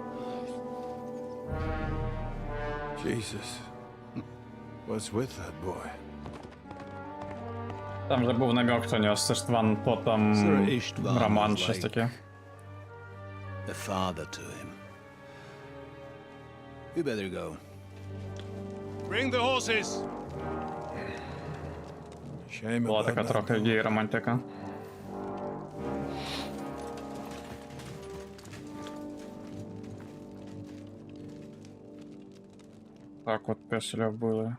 Jesus. What's with that boy? Там же був намек, що у нього з Іштван потом роман, щось таке. A father to him. You better go. Bring the horses! Була така трохи гей-романтика. Так от Песеля вбили.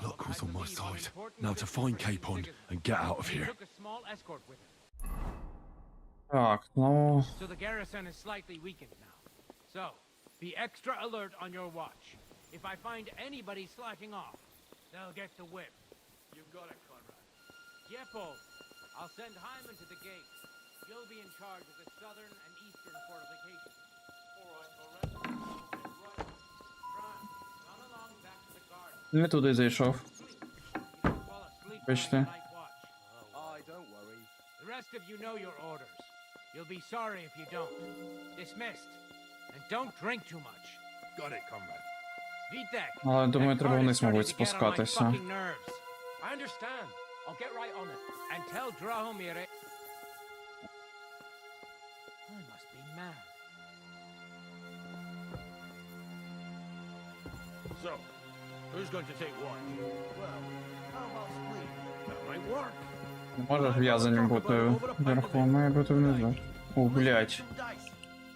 Luck was on my side. Now to find Capon and get out of here. Так, ну... So the garrison is slightly weakened now. So, be extra alert on your watch. If I find anybody slacking off, they'll get the whip. You've got it, Conrad. Yepo, I'll send Hyman to the gate. You'll be in charge of the southern and eastern fortifications. All right, Fran, run along back to the garden. Не туди зайшов. Пішли. Aye, don't worry. The rest of you know your orders. You'll be sorry if you don't. Dismissed. And don't drink too much. Got it, comrade. Vitek. Але думаю, that треба cart is вниз, мабуть, starting to get on my спускатися. fucking nerves. I understand. I'll get right on it. And tell Drahomir it. I must be mad. So, who's going to take what? Well, how about split? That might work. Не можеш в'язанням бути вверху, має бути внизу. О, блядь. Dice.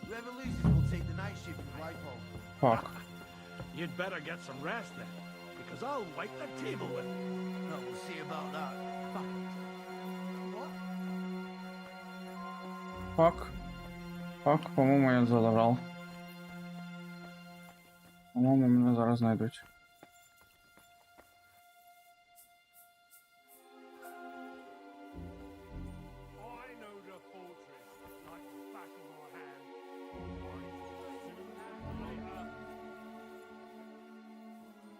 Whoever loses will take the night shift in Whitehall. Фак. You'd better get some rest then, because I'll wipe the table with it. No, we'll see about that. Fuck it. What? Фак. Фак, по-моєму, я залежав. По-моєму, мене зараз знайдуть. I know the fortress like the back of my hand.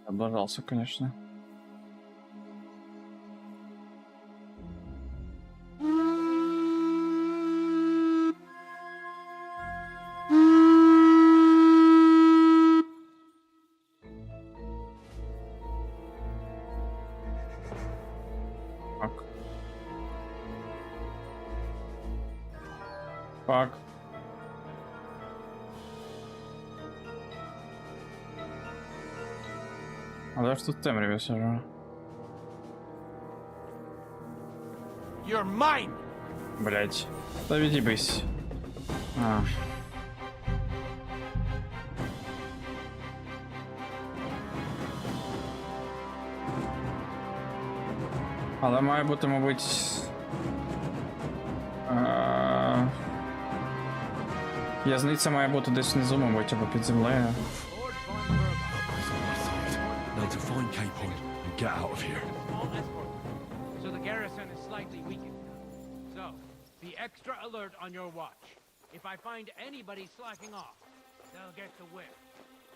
Облажался, конечно. Фак. Фак. А де ж тут темряві сижу? You're mine! Блять. Да відібись. А. Але має бути, мабуть... В'язниця має бути десь внизу, мабуть, або під землею. Now to find Capon and get out of here. Small escort. So the garrison is slightly weakened. So, be extra alert on your watch. If I find anybody slacking off, they'll get the whip.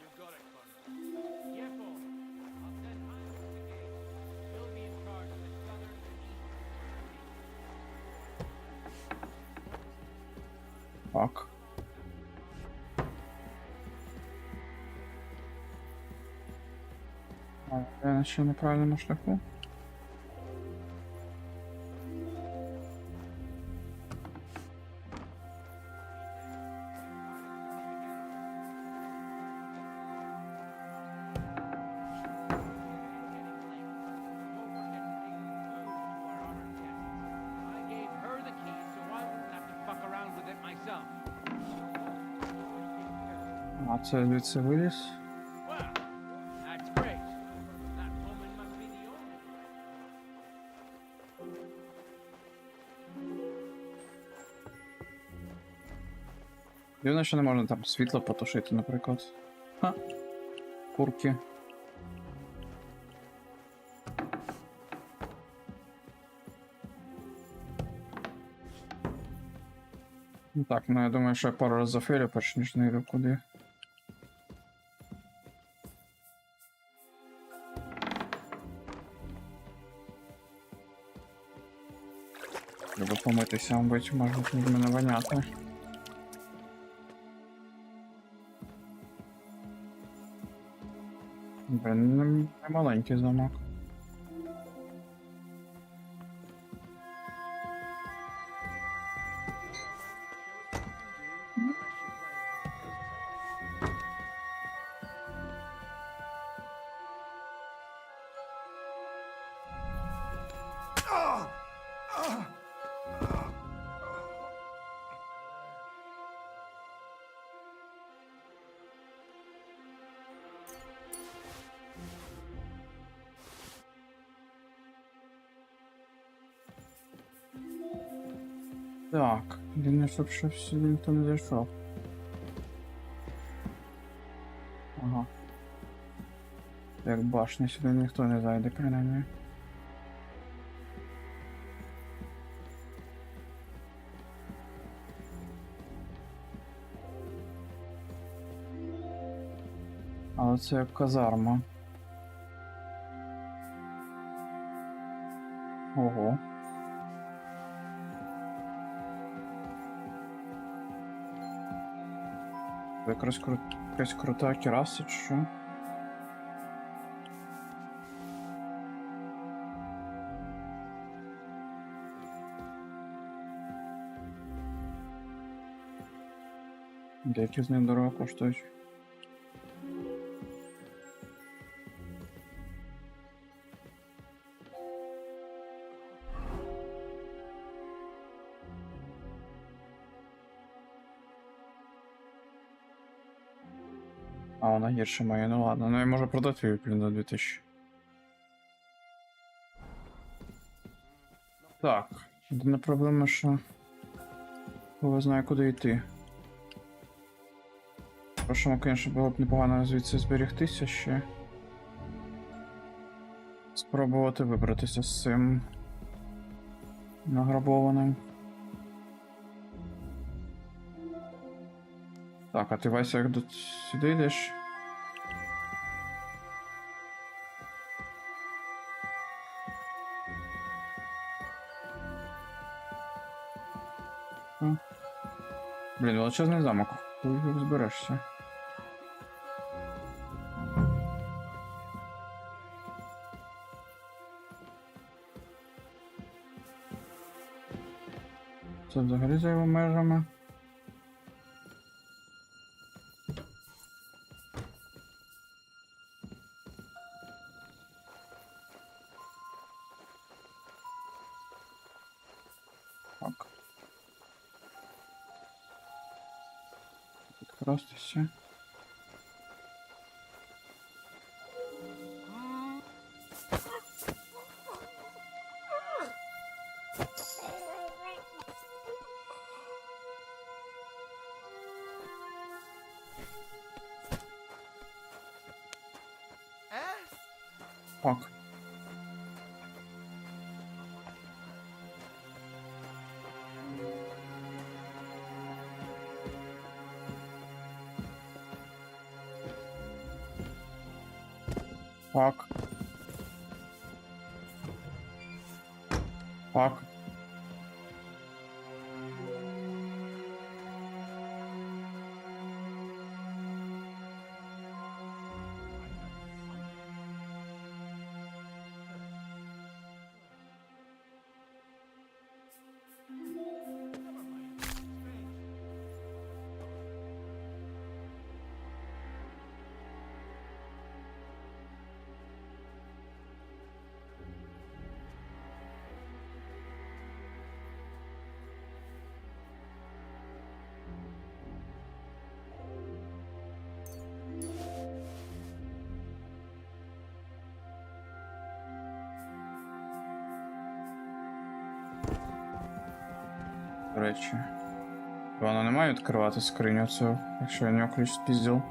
You got it, Colonel. Yes, boss. I'll send Hyman to the gate. He'll be in charge of the southern and eastern. Так. Я наче на правильному шляху. I gave her the key, so I wouldn't have to fuck around with it myself. А це звідси виліз. Well, that's great. That woman must be the only Дивно, що не можна там світло потушити, наприклад. Ха. Курки. Ну так, ну я думаю, що я пару разів зафейлю, перш ніж не йду куди. Треба помитися, мабуть, можна від мене воняти. Блін, не маленький замок. Так, єдине, щоб щось сюди ніхто не зайшов. Ага. Як башня, сюди ніхто не зайде, принаймні. Але це як казарма. Ого. Якась крута кераса, чи що? Деякі з них дорого коштують. А, вона гірше моя, ну ладно, ну я можу продати її, блін, за 2000. Так, єдина проблема, що... Я знаю, куди йти. Першому, звісно, було б непогано звідси зберігтися ще. Спробувати вибратися з цим награбованим. Так, а ти, Вася, як сюди йдеш? Блін, величезний замок. Коли зберешся? Це взагалі за його межами. Так. Підкрастися. Так. Фак. Фак. До речі. Вона не має відкривати скриню цю, якщо я нього ключ спіздив.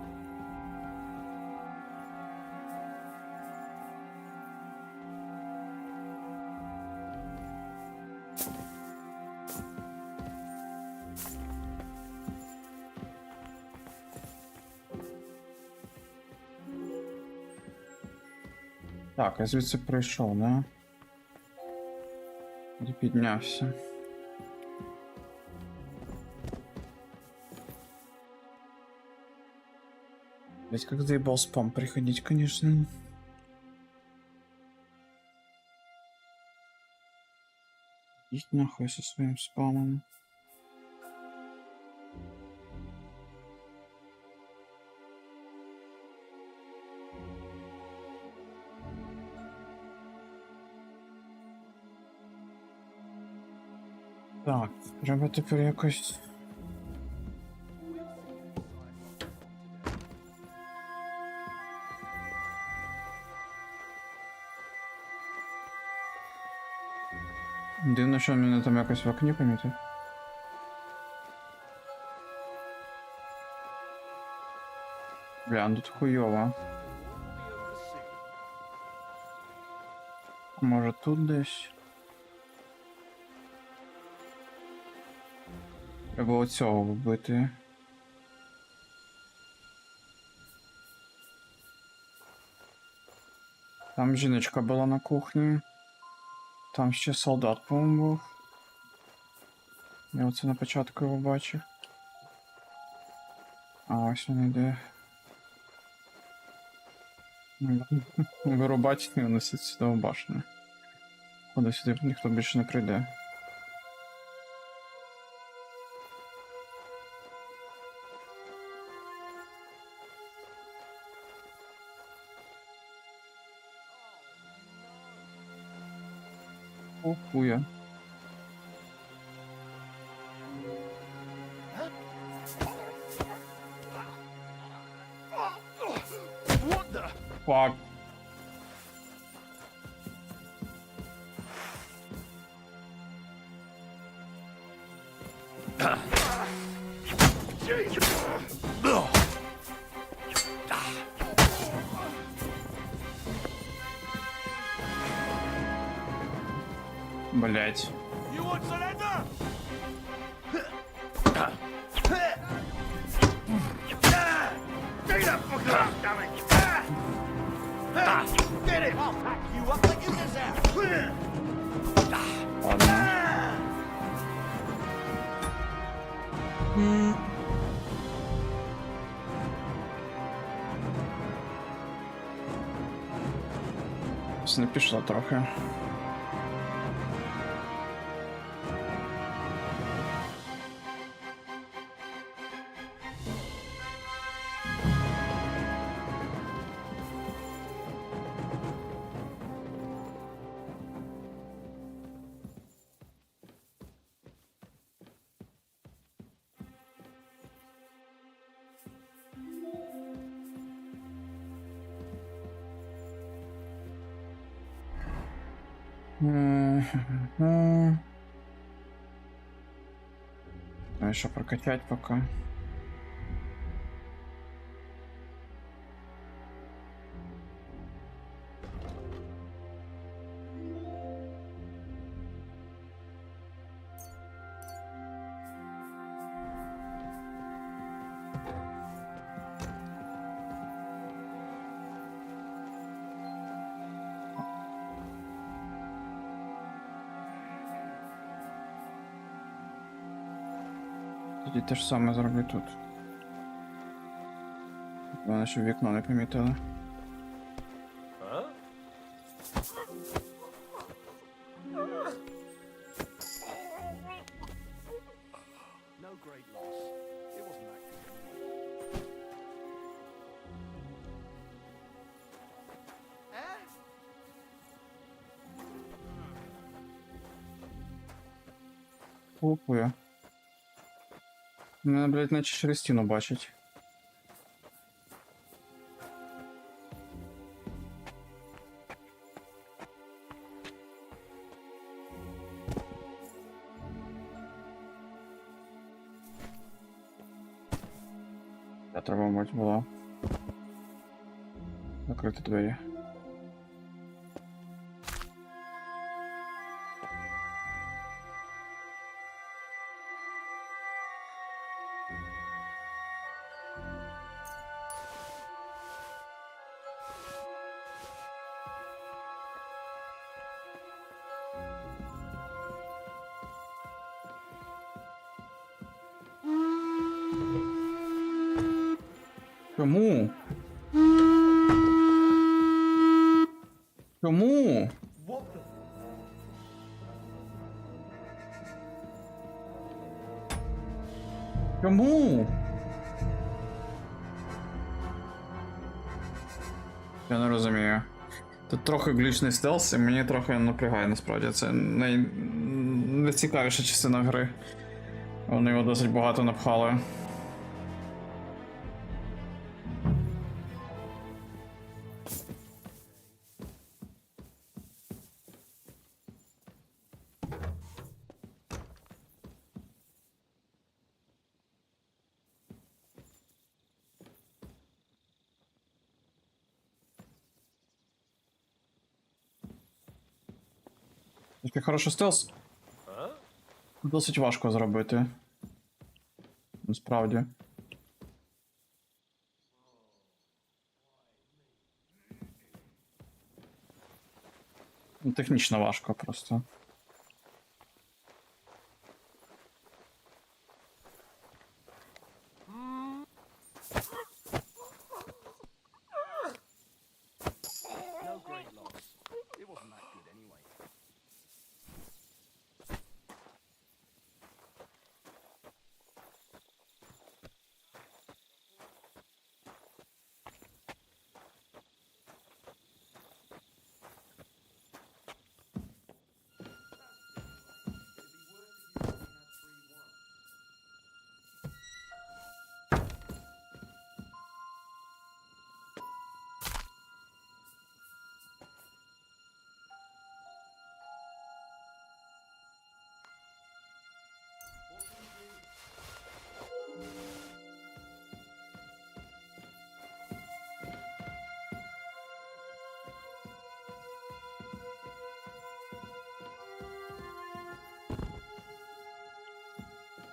Так, я звідси прийшов, да? І піднявся. Ведь как заебал спам приходить, конечно. Идите нахуй со своим спамом. Так, треба тепер якось... Дивно, що мене там якось в окні помітив. Бля, ну тут хуйово. Може тут десь? Треба оцього вбити. Там жіночка була на кухні. Там ще солдат, по-моєму, був. Я оце на початку його бачив. А ось він йде. Вирубать і виносить сюди в башню. Куди сюди ніхто більше не прийде. О, хуя. Фак. Блять. Не пішло трохи. А еще прокачать пока. Тоді те ж саме зроблю тут. Головне, щоб вікно не помітили. Купую. Мене, блядь, наче через стіну бачить. Треба, мабуть, було закрити двері. Чому? Чому? Чому? Я не розумію. Тут трохи глючний стелс, і мені трохи напрягає, насправді. Це найцікавіша частина гри. Вони його досить багато напхали. Такий хороший стелс. Досить важко зробити. Насправді. Технічно важко просто.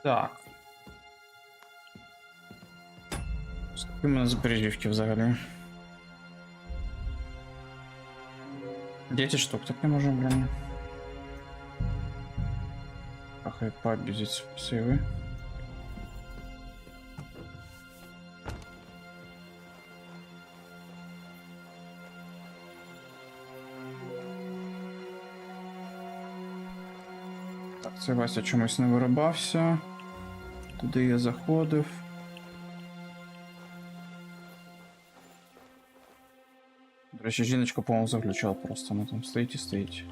Так. Скільки в мене збережівки взагалі? 10 штук, так не можу, блін. Трохи поаб'юзить сейви. Так, це Вася чомусь не вирубався. Туди я заходив. До речі, жіночка, по-моєму, заключала просто, вона там стоїть і стоїть.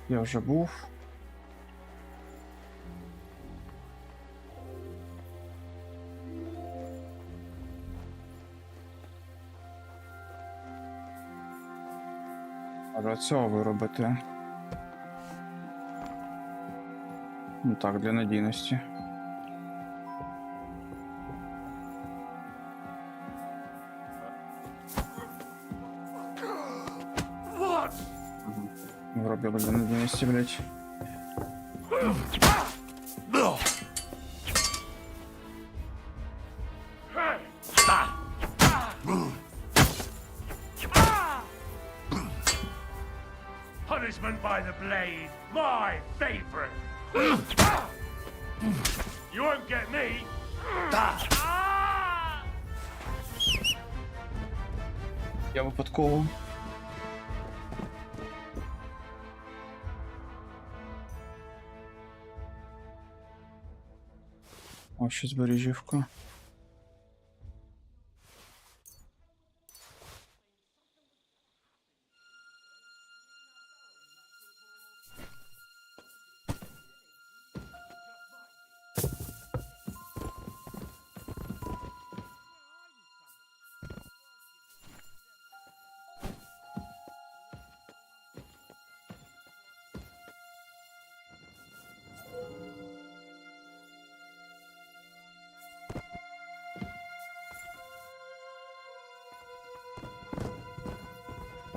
Я вже був. Треба цього виробити. Ну так, для надійності. Виробили для надійності, блять. punishment by the blade, my favorite. You won't get me. Я випадково. О, щось бережівка.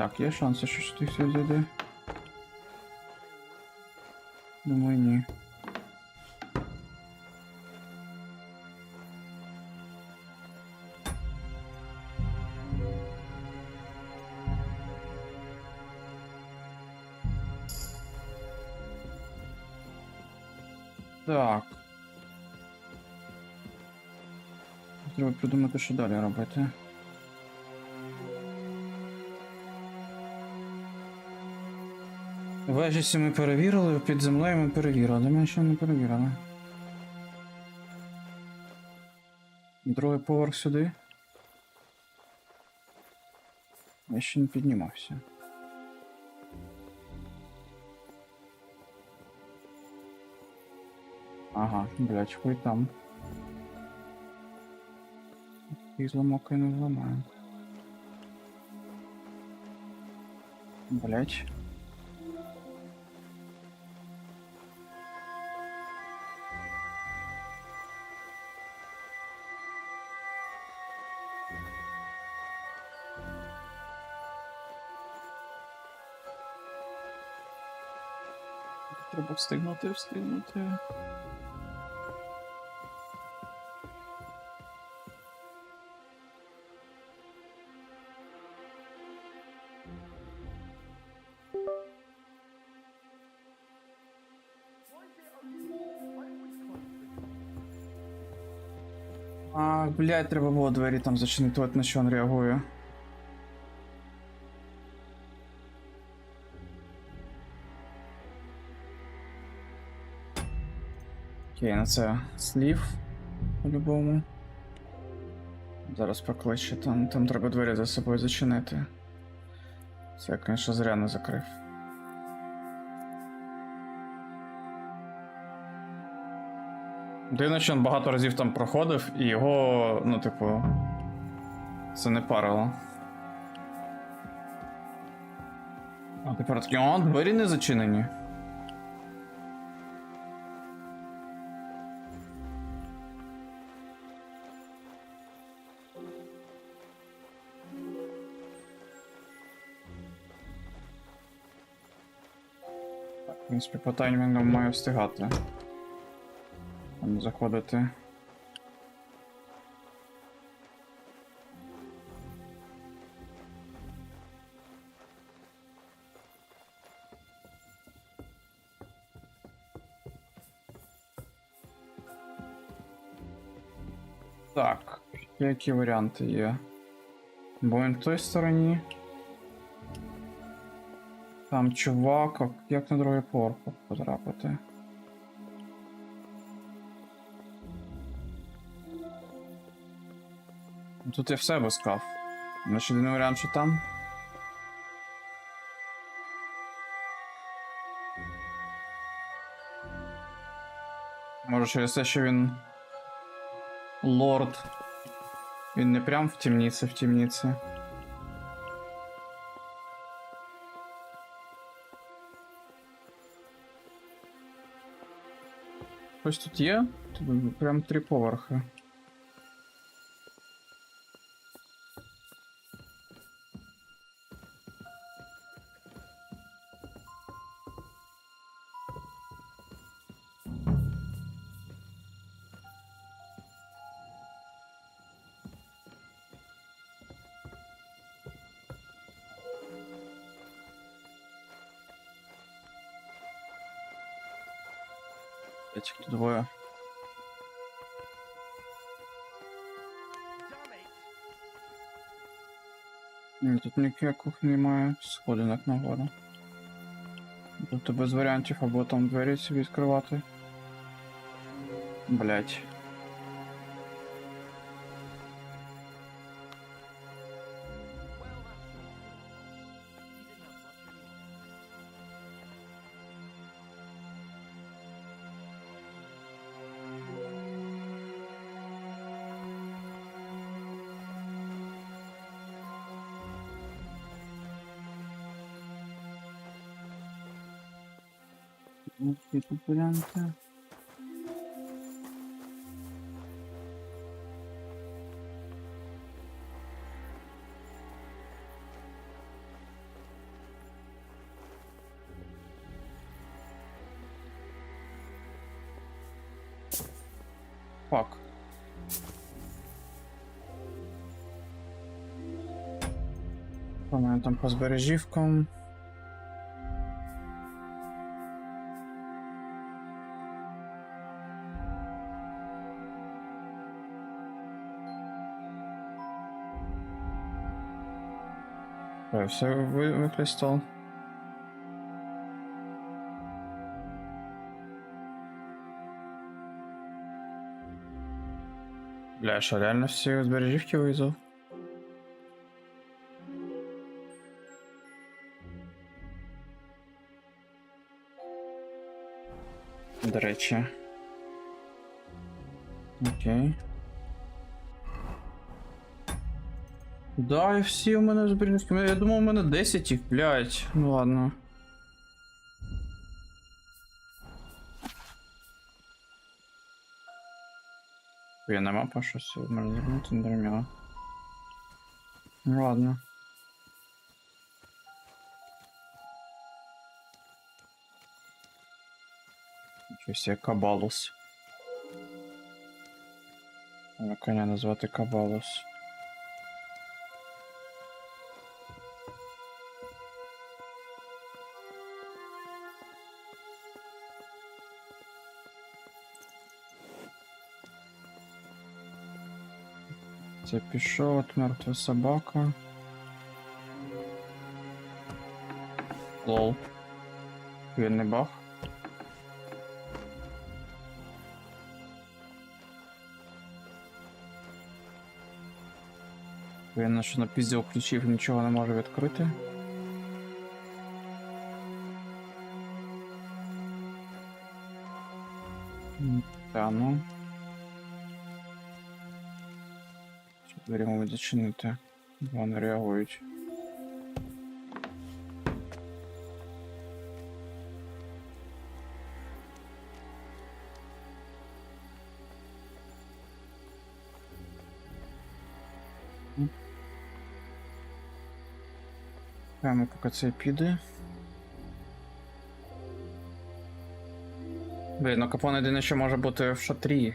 Так, є шанси, що сюди все зайде. Думаю, ні. Так. Треба придумати, що далі робити. Вежі всі ми перевірили, під землею ми перевірили, де ми ще не перевірили. Другий поверх сюди. Я ще не піднімався. Ага, блядь, хуй там. І зламок я не зламаю. Блядь. Треба встигнути. А, блядь, треба було двері там зачинити, от на що він реагує. Окей, на це слів по-любому. Зараз покличе, там треба двері за собою зачинити. Це я, конечно, зря не закрив. Дивно, що він багато разів там проходив, і його, ну, типу, це не парило. А тепер такі, о, двері не зачинені. В принципі, по таймінгу маю встигати. Там заходити. Так, які варіанти є? Будемо в той стороні. Там чувак, як на другий поверх потрапити? Тут я все обискав. Значить, єдиний варіант, що там. Може через те, що він лорд. Він не прям в темниці. Ось тут є? Тут прям 3 поверхи. Блять, їх тут двоє. Ні, тут ніяких немає сходинок нагору. Тобто без варіантів або там двері собі відкривати. Блять. Які тут варіанти? Фак. У мене там по збережівкам. Все використав. Бля, що реально всі збережівки виїзав? До речі. Окей. Да, і всі у мене збережівки. Я думав, у мене 10 їх, блядь. Ну ладно. Я нема по щось, можна звернути, не дерміло. Ну ладно. Нічого себе, Кабалус. Треба коня назвати Кабалус. Це пішов, от мертва собака. Лол. Він не бах. Він що напіздів ключів, нічого не може відкрити. Та ну. Двері можуть зачинити, бо вони реагують. Прямо поки це піде. Блін, ну капон єдине, що може бути в шатрі.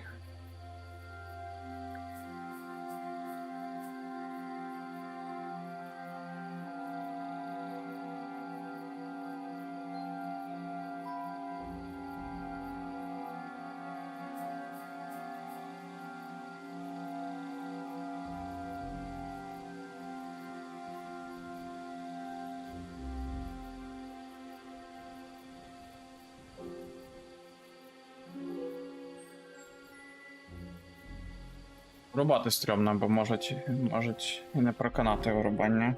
Рубати стрьомно, бо можуть і не проканати вирубання.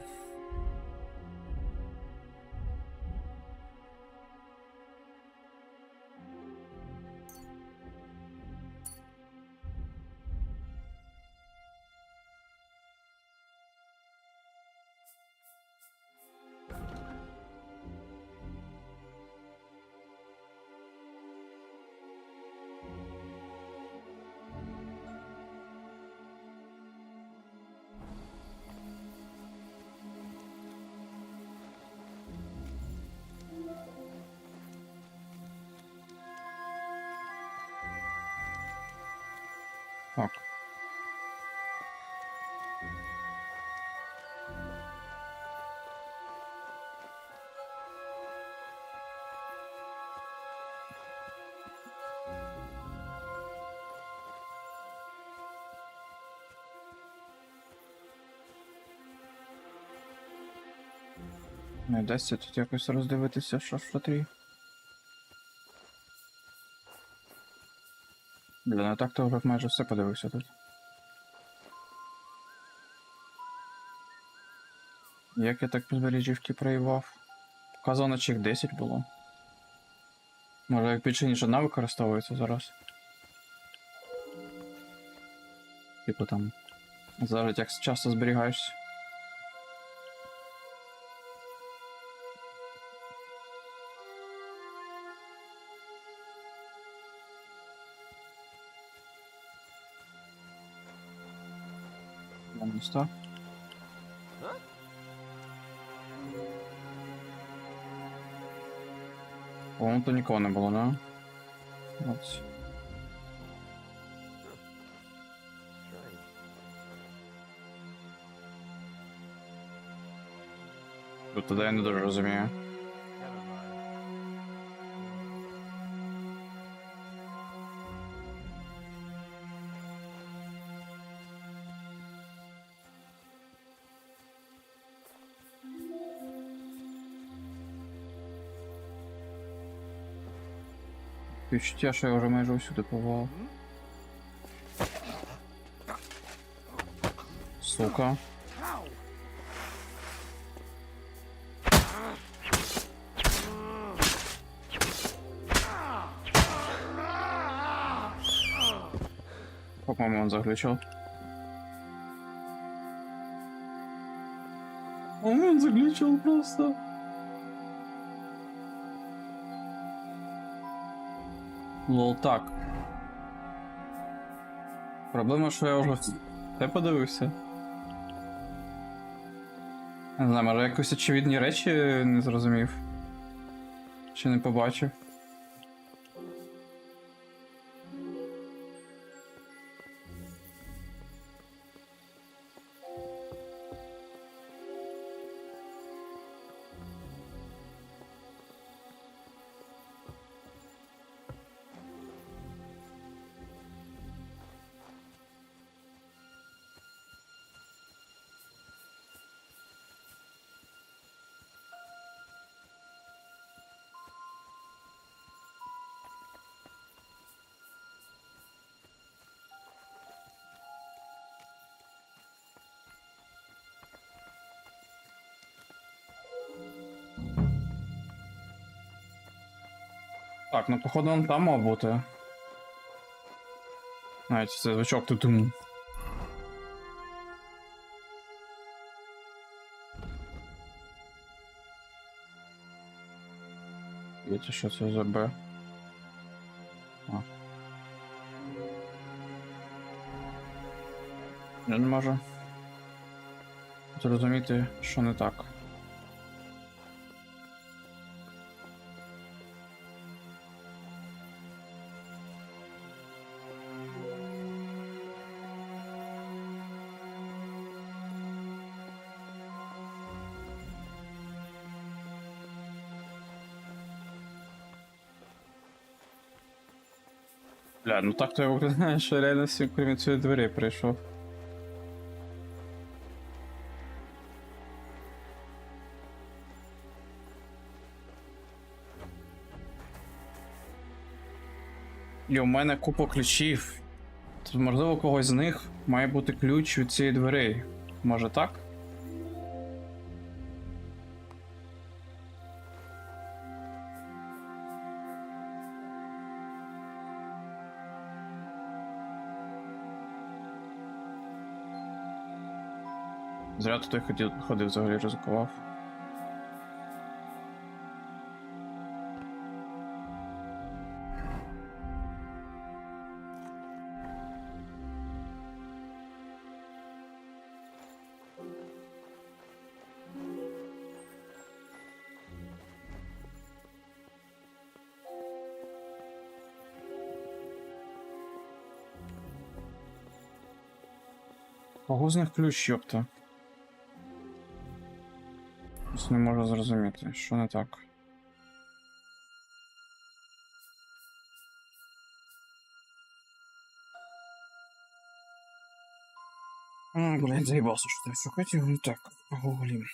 Так. Не вдасться тут якось роздивитися, що в шатрі. Бля, ну так то вже майже все подивився тут. Як я так підбережівки проїбав? Показано, наче їх 10 було. Може, як більше ніж одна використовується зараз. Типу там. Залежить, як часто зберігаєшся. Місто. По-моєму, то нікого не було, да? Ось. Тут тоді я не дуже розумію. Відчуття, що я вже майже усюди повалив. Сука. По-моему, он заглючил. Он заглючил просто. Лол, так. Проблема, що я вже все подивився. Не знаю, може якось очевидні речі не зрозумів. Чи не побачив. Так, ну походу он там мав бути. Навіть це звучок тут. Видите, що це за Б? А. Я не можу зрозуміти, що не так. Бля, ну так то я виглядає, що реально всі крім цієї двері прийшов. І у мене купа ключів. Тут, можливо, у когось з них має бути ключ від цієї двері. Може так? Зря тут я ходив взагалі, ризикував. Кого з них ключ, йопта? Ось не можу зрозуміти, що не так. Блядь, заебался, что-то все хотел, ну так, погуглим.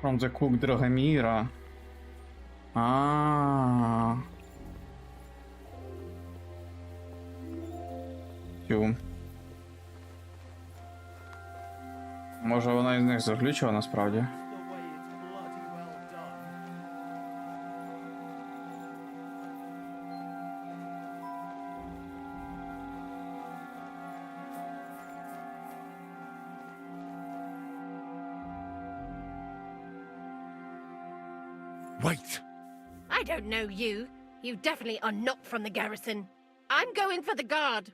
From the Cook Драгоміра. А. Тю. Може вона із них заглючила насправді? Wait! I don't know you. You definitely are not from the garrison. I'm going for the guard.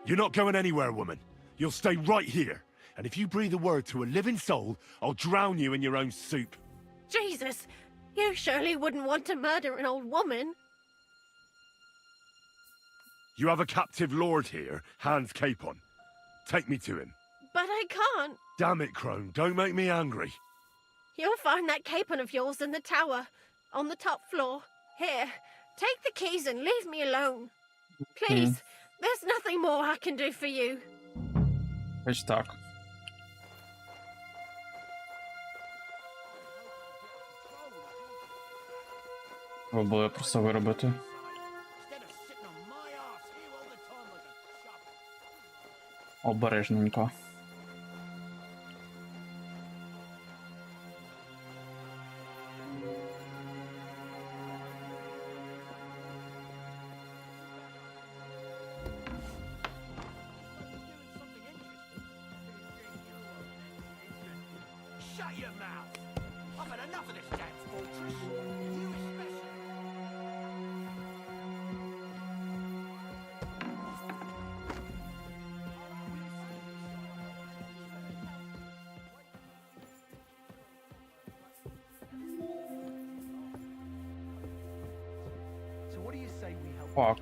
You're not going anywhere, woman. You'll stay right here. And if you breathe a word to a living soul, I'll drown you in your own soup. Jesus, you surely wouldn't want to murder an old woman. You have a captive lord here, Hans Capon. Take me to him. But I can't. Damn it, Crone, don't make me angry. You'll find that capon of yours in the tower, on the top floor. Here, take the keys and leave me alone. Please, there's nothing more I can do for you. Хоч так. Ви були просто виробити. Обережненько. Shut your mouth! I've had enough of this damn fortress. You especially. So what do you say we help? Фак.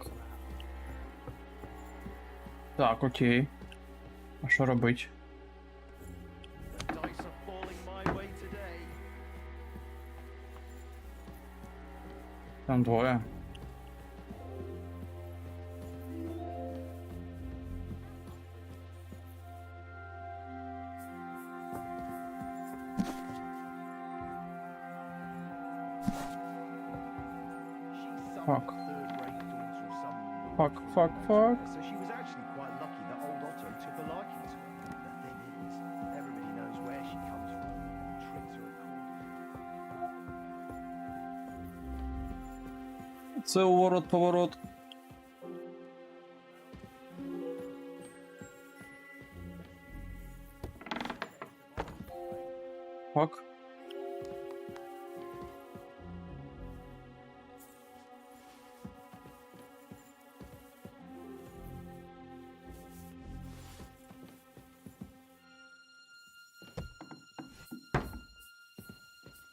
Так, окей. А що робить? The dice are falling my way today. Там двоє. Фак. Фак, фак, фак. So she was actually quite lucky that old Otto took a liking to her. The thing is, everybody knows where she comes from. Tricks are recorded. Це уворот-поворот. Фак.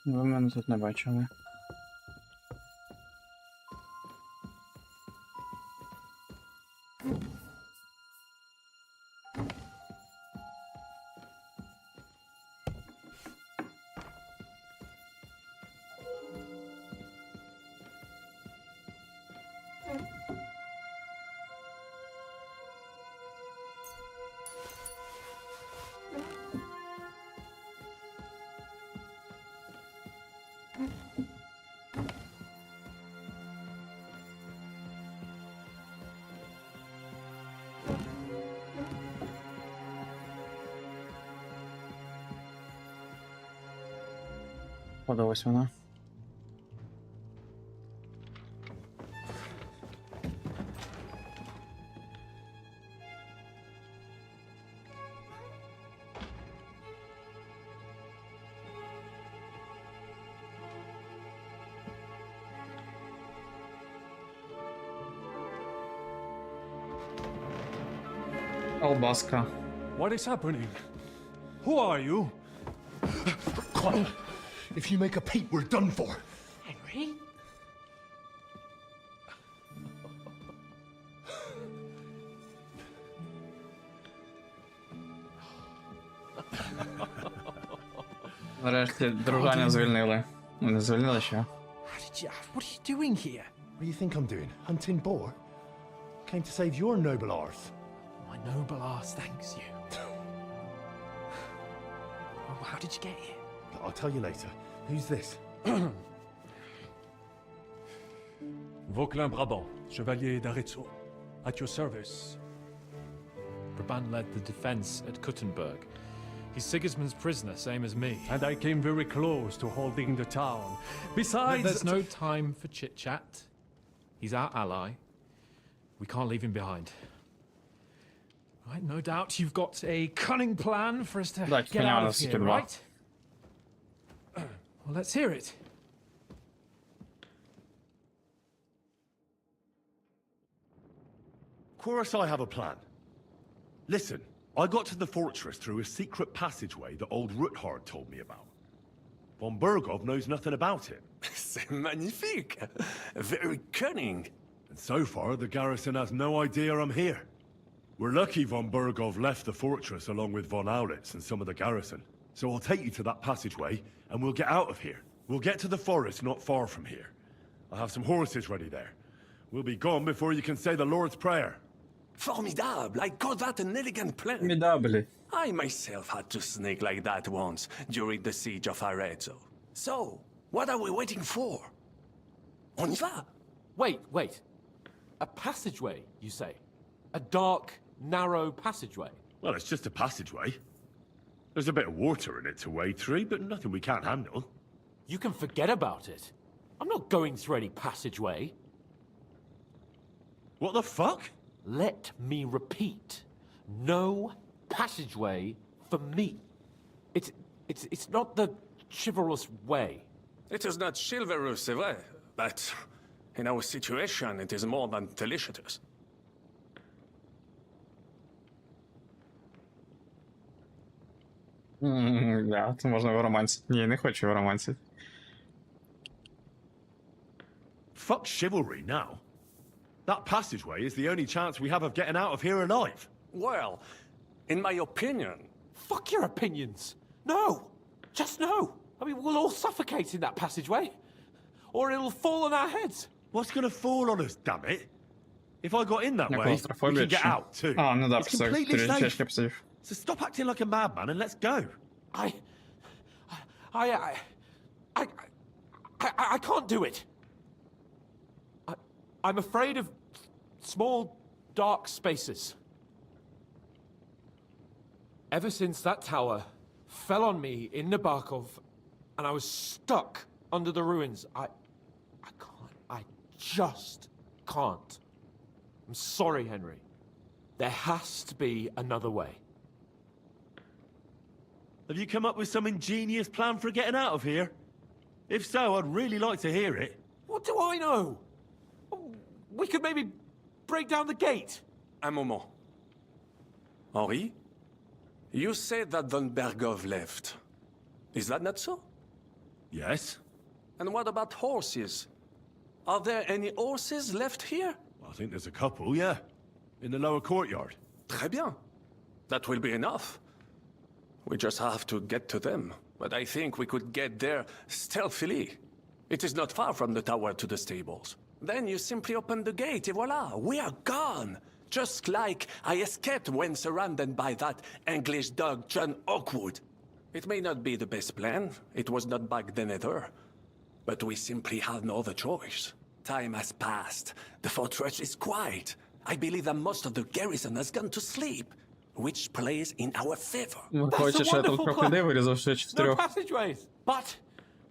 Ви мене тут не бачили. Подалась вона. Колбаска. What is happening? Who are you? Quiet. If you make a peep, we're done for. Henry? Нарешті дружання звільнили. Не звільнили ще. What are you doing here? What do you think I'm doing? Hunting boar? came to save your noble arse. My noble arse thanks you. Oh, how did you get here? I'll tell you later. Who's this? Vauquelin Brabant, Chevalier d'Arezzo. At your service. Brabant led the defense at Kuttenberg. He's Sigismund's prisoner, same as me. And I came very close to holding the town. Besides... There's no time for chit-chat. He's our ally. We can't leave him behind. Right, no doubt you've got a cunning plan for us to get out of here, right? Well, let's hear it. Of course I have a plan. Listen, I got to the fortress through a secret passageway that old Ruthard told me about. Von Bergov knows nothing about it. C'est magnifique! Very cunning. And so far, the garrison has no idea I'm here. We're lucky von Bergov left the fortress along with von Aulitz and some of the garrison. So I'll take you to that passageway, and we'll get out of here. We'll get to the forest not far from here. I'll have some horses ready there. We'll be gone before you can say the Lord's Prayer. Formidable! I call that an elegant plan. Formidable. I myself had to sneak like that once during the siege of Arezzo. So, what are we waiting for? On y va! Wait. A passageway, you say? A dark, narrow passageway? Well, it's just a passageway. There's a bit of water in it to wade through, but nothing we can't handle. You can forget about it. I'm not going through any passageway. What the fuck? Let me repeat. No passageway for me. It's not the chivalrous way. It is not chivalrous, c'est vrai, but in our situation, it is more than delicious. Да, це можна романсити. Ні, не хочу романсити. Fuck chivalry now. That passageway is the only chance we have of getting out of here alive. Well, in my opinion... Fuck your opinions! No! Just no! I mean, we'll all suffocate in that passageway. Or it'll fall on our heads. What's gonna fall on us, damn it? If I got in that way, we can get out too. А, ну да, It's completely safe. перечечка псів. So stop acting like a madman and let's go. I can't do it. I'm afraid of small, dark spaces. Ever since that tower fell on me in Nabokov, and I was stuck under the ruins, I just can't. I'm sorry, Henry. There has to be another way. Have you come up with some ingenious plan for getting out of here? If so, I'd really like to hear it. What do I know? We could maybe break down the gate. Un moment. Henri? You said that Von Bergov left. Is that not so? Yes. And what about horses? Are there any horses left here? I think there's a couple, yeah. In the lower courtyard. Très bien. That will be enough. We just have to get to them. But I think we could get there stealthily. It is not far from the tower to the stables. Then you simply open the gate, et voila, we are gone! Just like I escaped when surrounded by that English dog John Oakwood. It may not be the best plan, it was not back then either. But we simply had no other choice. Time has passed, the fortress is quiet. I believe that most of the garrison has gone to sleep, which plays in our favor. Хочеш, я тут трохи людей вирізав, ще No чотирьох. passageways. But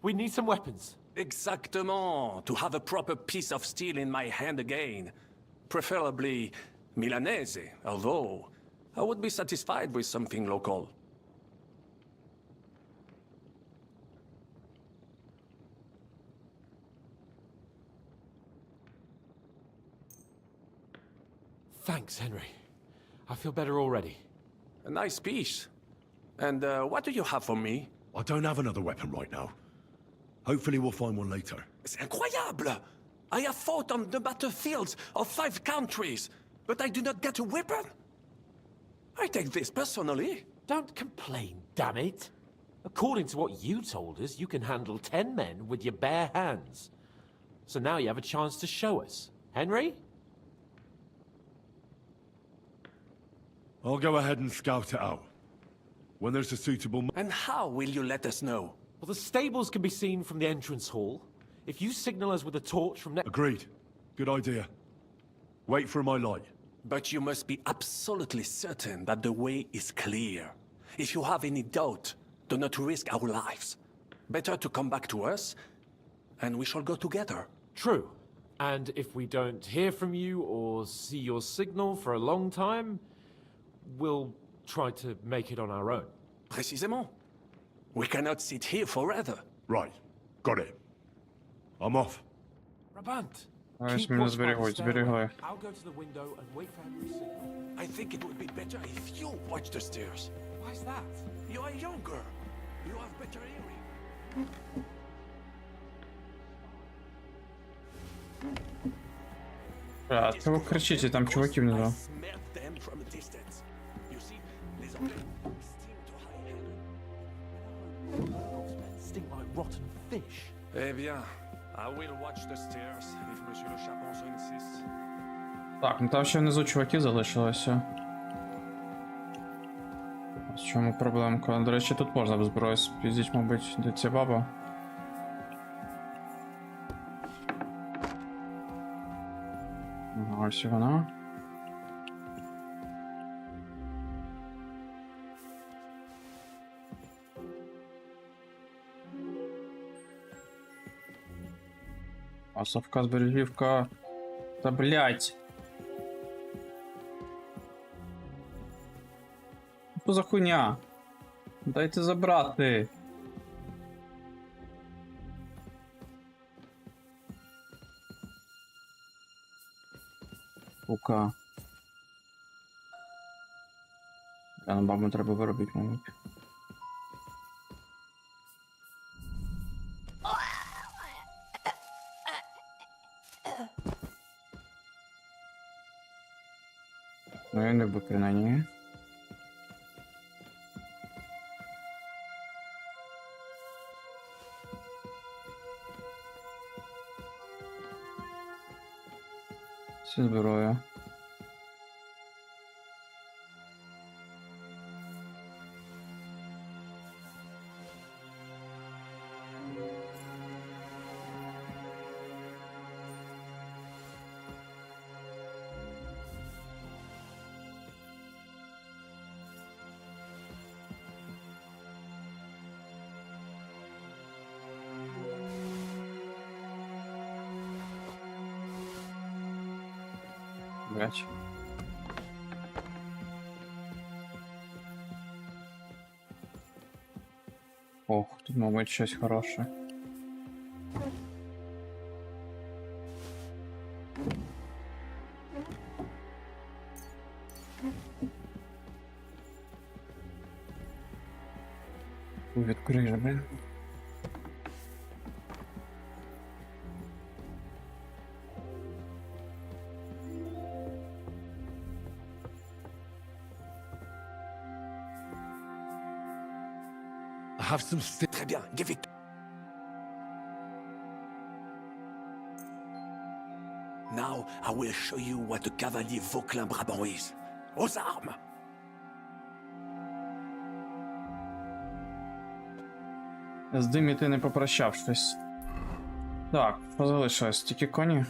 we need some weapons. Exactement. To have a proper piece of steel in my hand again. Preferably Milanese, although I would be satisfied with something local. Thanks, Henry. I feel better already. A nice piece. And what do you have for me? I don't have another weapon right now. Hopefully we'll find one later. C'est incroyable! I have fought on the battlefields of 5 countries, but I do not get a weapon. I take this personally. Don't complain, damn it. According to what you told us, you can handle 10 men with your bare hands. So now you have a chance to show us. Henry? I'll go ahead and scout it out. When there's a suitable... And how will you let us know? Well, the stables can be seen from the entrance hall. If you signal us with a torch from next... Agreed. Good idea. Wait for my light. But you must be absolutely certain that the way is clear. If you have any doubt, do not risk our lives. Better to come back to us, and we shall go together. True. And if we don't hear from you or see your signal for a long time, we'll try to make it on our own. Précisément. We cannot sit here forever. Right. Got it. I'm off. Rabant, Ось keep мене watch by the зберігли, stairway. зберігли. I'll go to the window and wait for Henry's signal. I think it would be better if you watch the stairs. Why is that? You are younger. You have better hearing. А, що ви кричите, там чуваки внизу. Smelt them from a distance. You see, les Anglais steam to high heaven. Sting like rotten fish. Eh bien, I will watch the stairs if Monsieur le Chapon so insists. Так, ну там ще внизу чуваки залишилися. Ось в чому проблемка. До речі, тут можна без зброї спіздіть, мабуть, де ця баба. Ага, ось і вона. А совка зберігівка. Та блять. Що за хуйня? Дайте забрати. Сука. Я на бабу треба виробити, мабуть. Ну я не буду принаймні. Всі зброя. Блять. Ох, тут, мабуть, щось хороше. Відкрий же, блин. I have some Très bien, give it. Now I will show you what a cavalier Vauclin Brabant is. Aux armes! З димі ти не попрощавшись. Так, позалишилось тільки коні.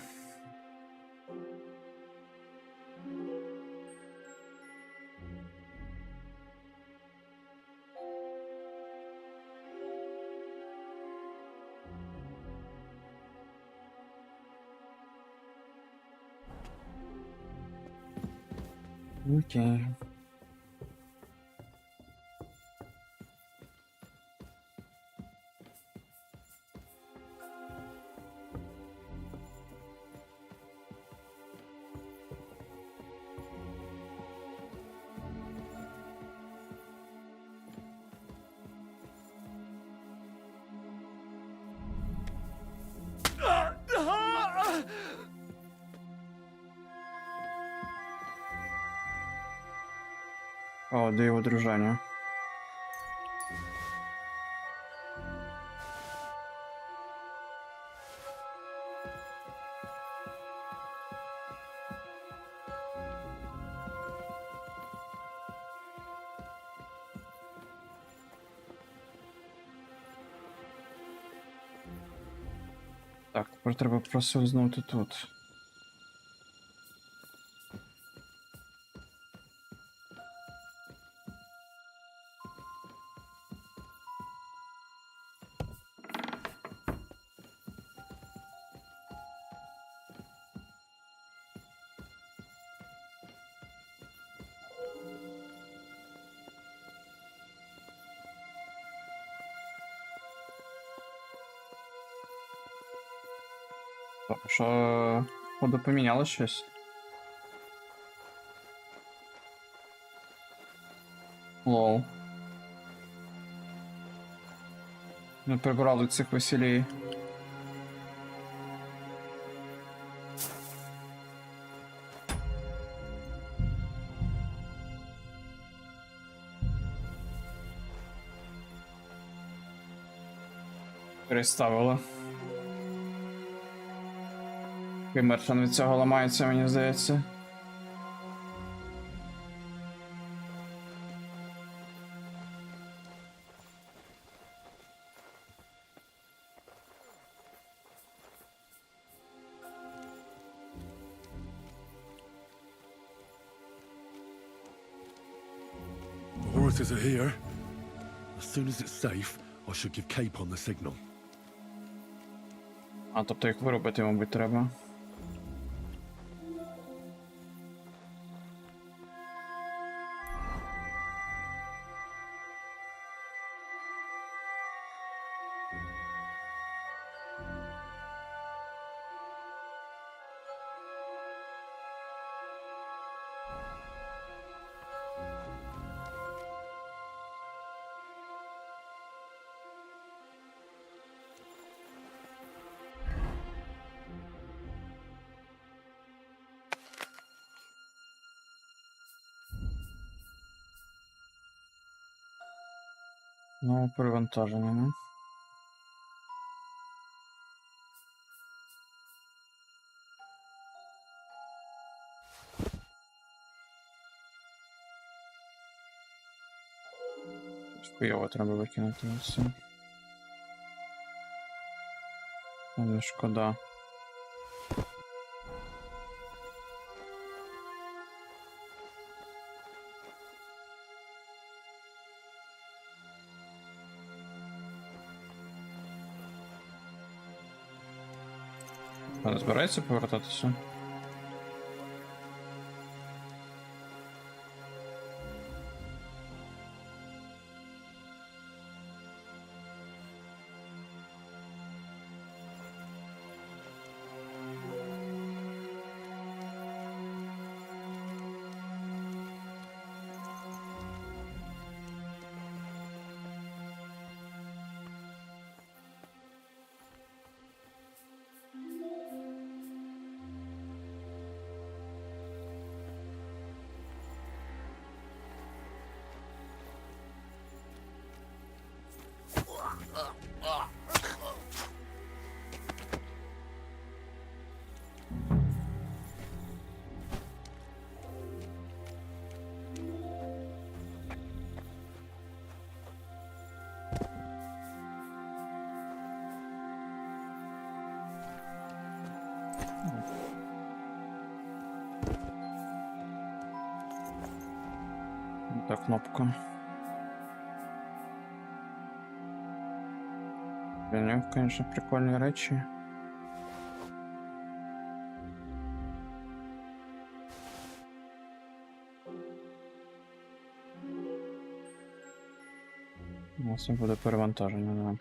Окей. О, де його дружання? Так, тепер треба просвизнути тут. Так, що походу поміняло щось? Лол. Ми прибрали цих весілій. Переставили. Мершан від цього ламається, мені здається. The horses are here. As soon as it's safe, I should give Cape on the signal. А, тобто їх виробити, мабуть, треба. Ну, перевантаження, не? Хуйово треба викинути все. Але шкода. Не збирається повертатися? Та кнопка. У нього, конечно, прикольні речі. У нас не буде перевантаження, да.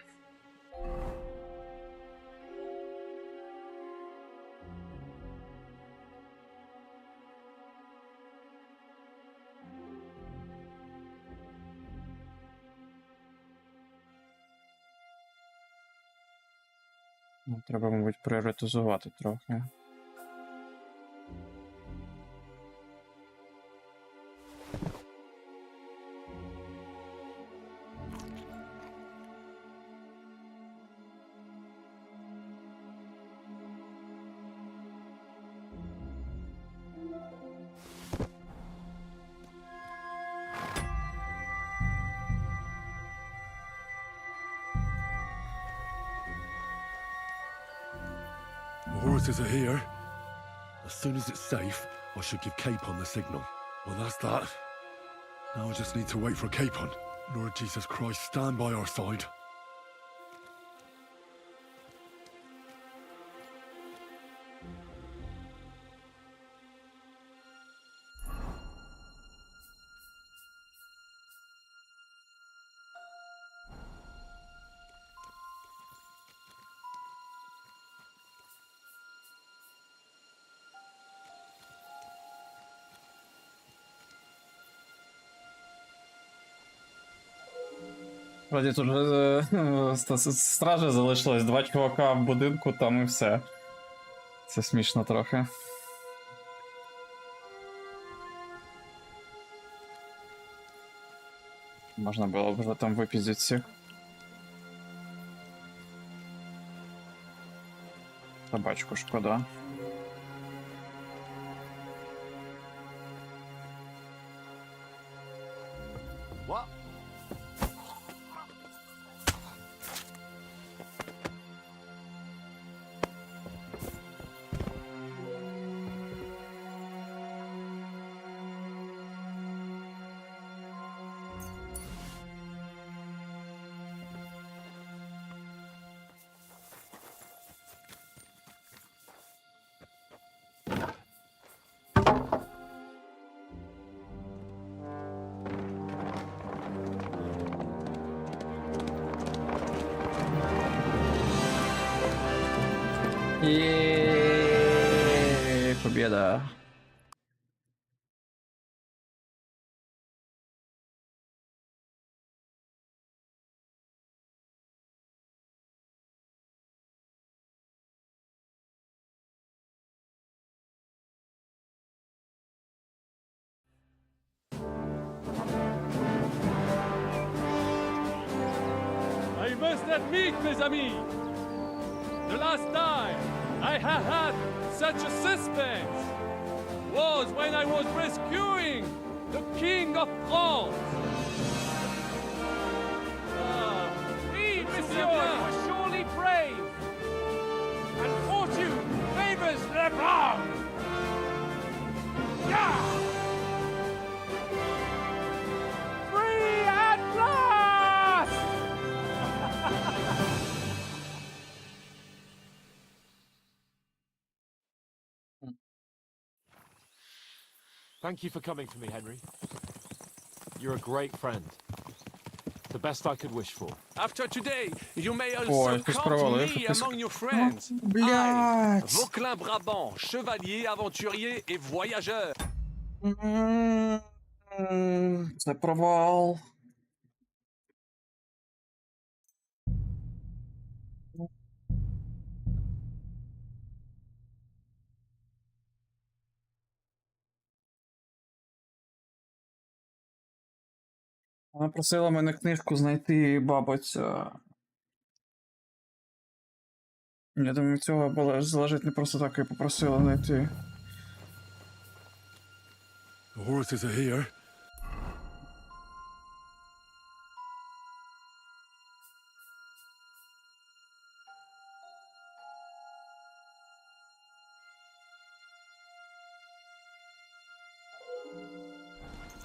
Треба, мабуть, пріоритизувати трохи. horses are here. As soon as it's safe, I should give Capon the signal. Well, that's that. Now I just need to wait for Capon. Lord Jesus Christ, stand by our side. Вроді тут вже стражі залишилось, 2 чувака в будинку, там і все. Це смішно трохи. Можна було б вже там випіздити всіх. Собачку шкода. What? Еее, победа. I must admit, mes amis, the last time I have had such a suspense was when I was rescuing the King of France. Oui, monsieur, you are surely brave, and fortune favors the brave. Yeah! Free at last! Thank you for coming for me, Henry. You're a great friend. The best I could wish for. After today, you may Ой, also якось count провалив. me among your friends. I, Блядь! Vauquelin Brabant, chevalier, aventurier et voyageur. Це провал. Вона просила мене книжку знайти, бабуся. Я думаю, цього було залежить не просто так, і попросила знайти. The horses are here.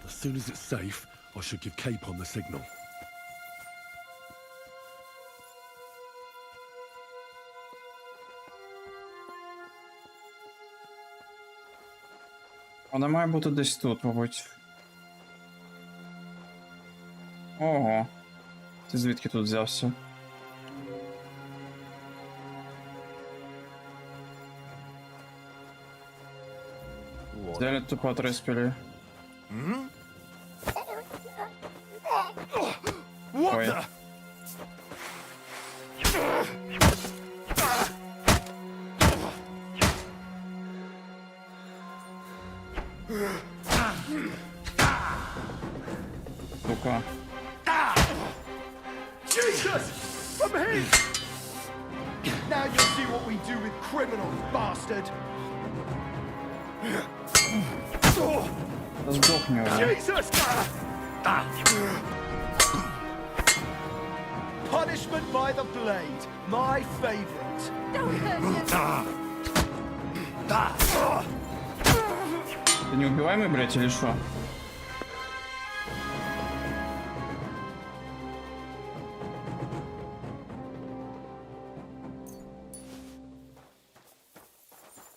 As soon as it's safe, I should give Capon the signal. Вона має бути десь тут, мабуть. Ого. Ти звідки тут взявся? Взяли тупо отреспили. Ой. Сука. Jesus! From here! Now you'll see what we do with criminals, bastard! Сдохни уже. Jesus! Punishment by the blade, my favorite. Don't hurt him. Ты неубиваемый, блядь, или что?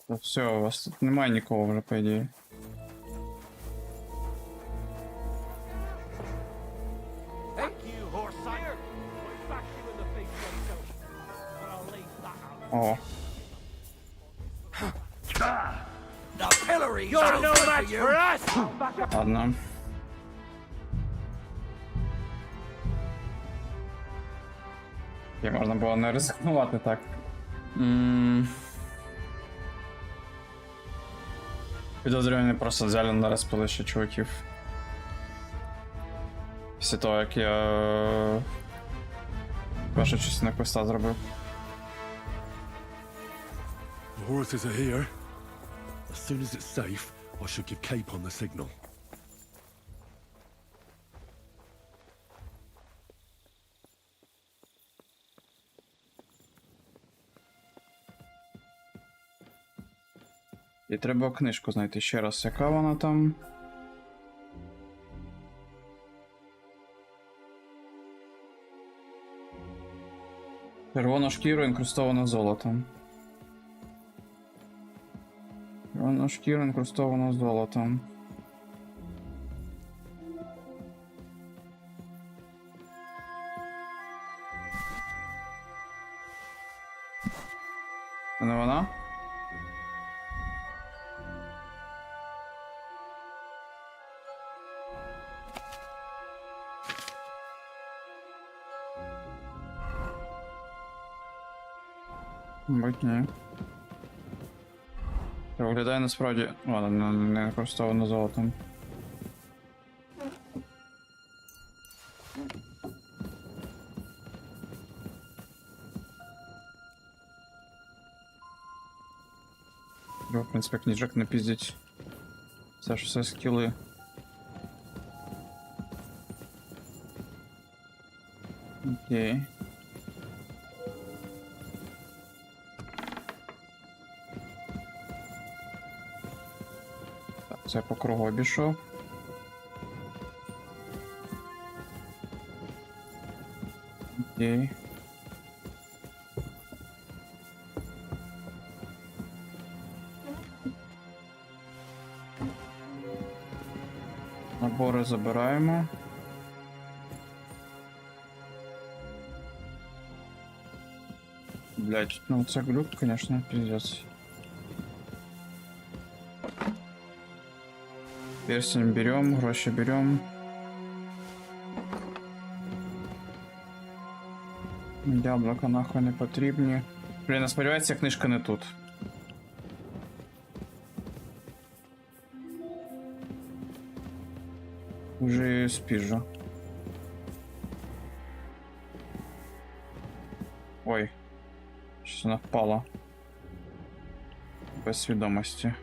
Да все, у вас тут немає нікого вже, по ідеї. О. Ладно. Можна було не ризикнувати так. Підозрювані просто взяли на розпили ще чуваків. Після того, як я першу частину квеста зробив. The horses are here. As soon as it's safe, I should give Cape on the signal. І треба книжку знайти ще раз, яка вона там. Червона шкіра інкрустована золотом. Червона шкіра інкрустована золотом. Це не вона? Мабуть, ні. Це виглядає насправді... Ладно, не використовано золотом. В принципі, книжок не піздять. Це ж все скіли. Окей. Так, це по кругу обійшов. Окей. Набори забираємо. Блять, ну це глюк, конечно, пиздец. Перстень берем, гроши берем. Яблука нахуй не потрібні. Блін, сподівається, книжка не тут. Уже спіжу. Ой. Щось вона впала. Без свідомості.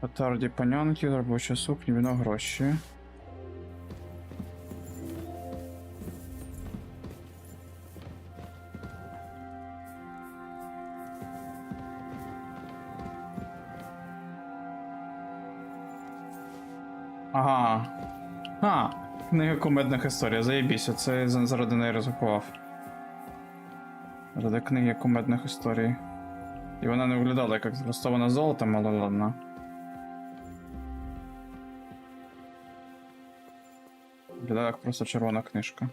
Петарді панянки, робоча сукня, віно, гроші. Ага. А, книга кумедних історій, заєбіся, це я заради неї ризикував. Заради книги кумедних історій. І вона не виглядала як зростована золотом, але ладно. Виглядає як просто червона книжка.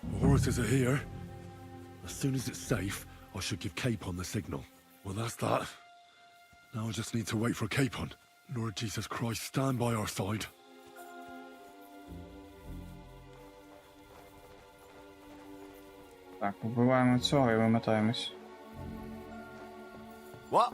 The horses are here. As soon as it's safe, I should give Cape on the signal. Well, that's that. Now I just need to wait for Capon. Lord Jesus Christ, stand by our side. Так, вбиваємо цього і вимотаємось. What?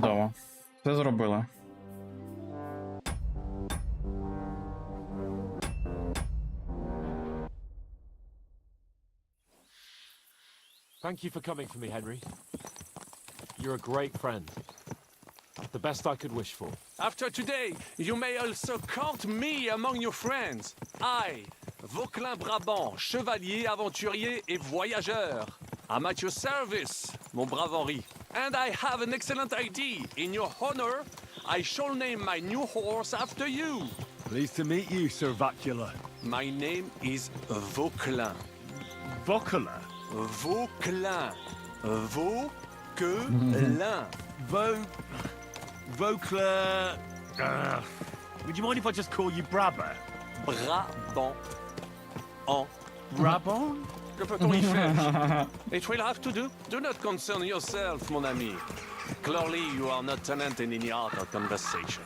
Чудово. Все зробили. Thank you for coming for me, Henry. You're a great friend. The best I could wish for. After today, you may also count me among your friends. I, Vauquelin Brabant, chevalier, aventurier et voyageur. I'm at your service, mon brave Henri. And I have an excellent idea. In your honor, I shall name my new horse after you. Pleased to meet you, Sir Vacula. My name is Vauquelin. Vauquelin? Vauquelin. Vauquelin. Vauquelin... would you mind if I just call you Brabber? Brabant. En. Brabant? Que peut-on y faire? It will have to do. Do not concern yourself, mon ami. Clearly, you are not tenant in any art or conversation.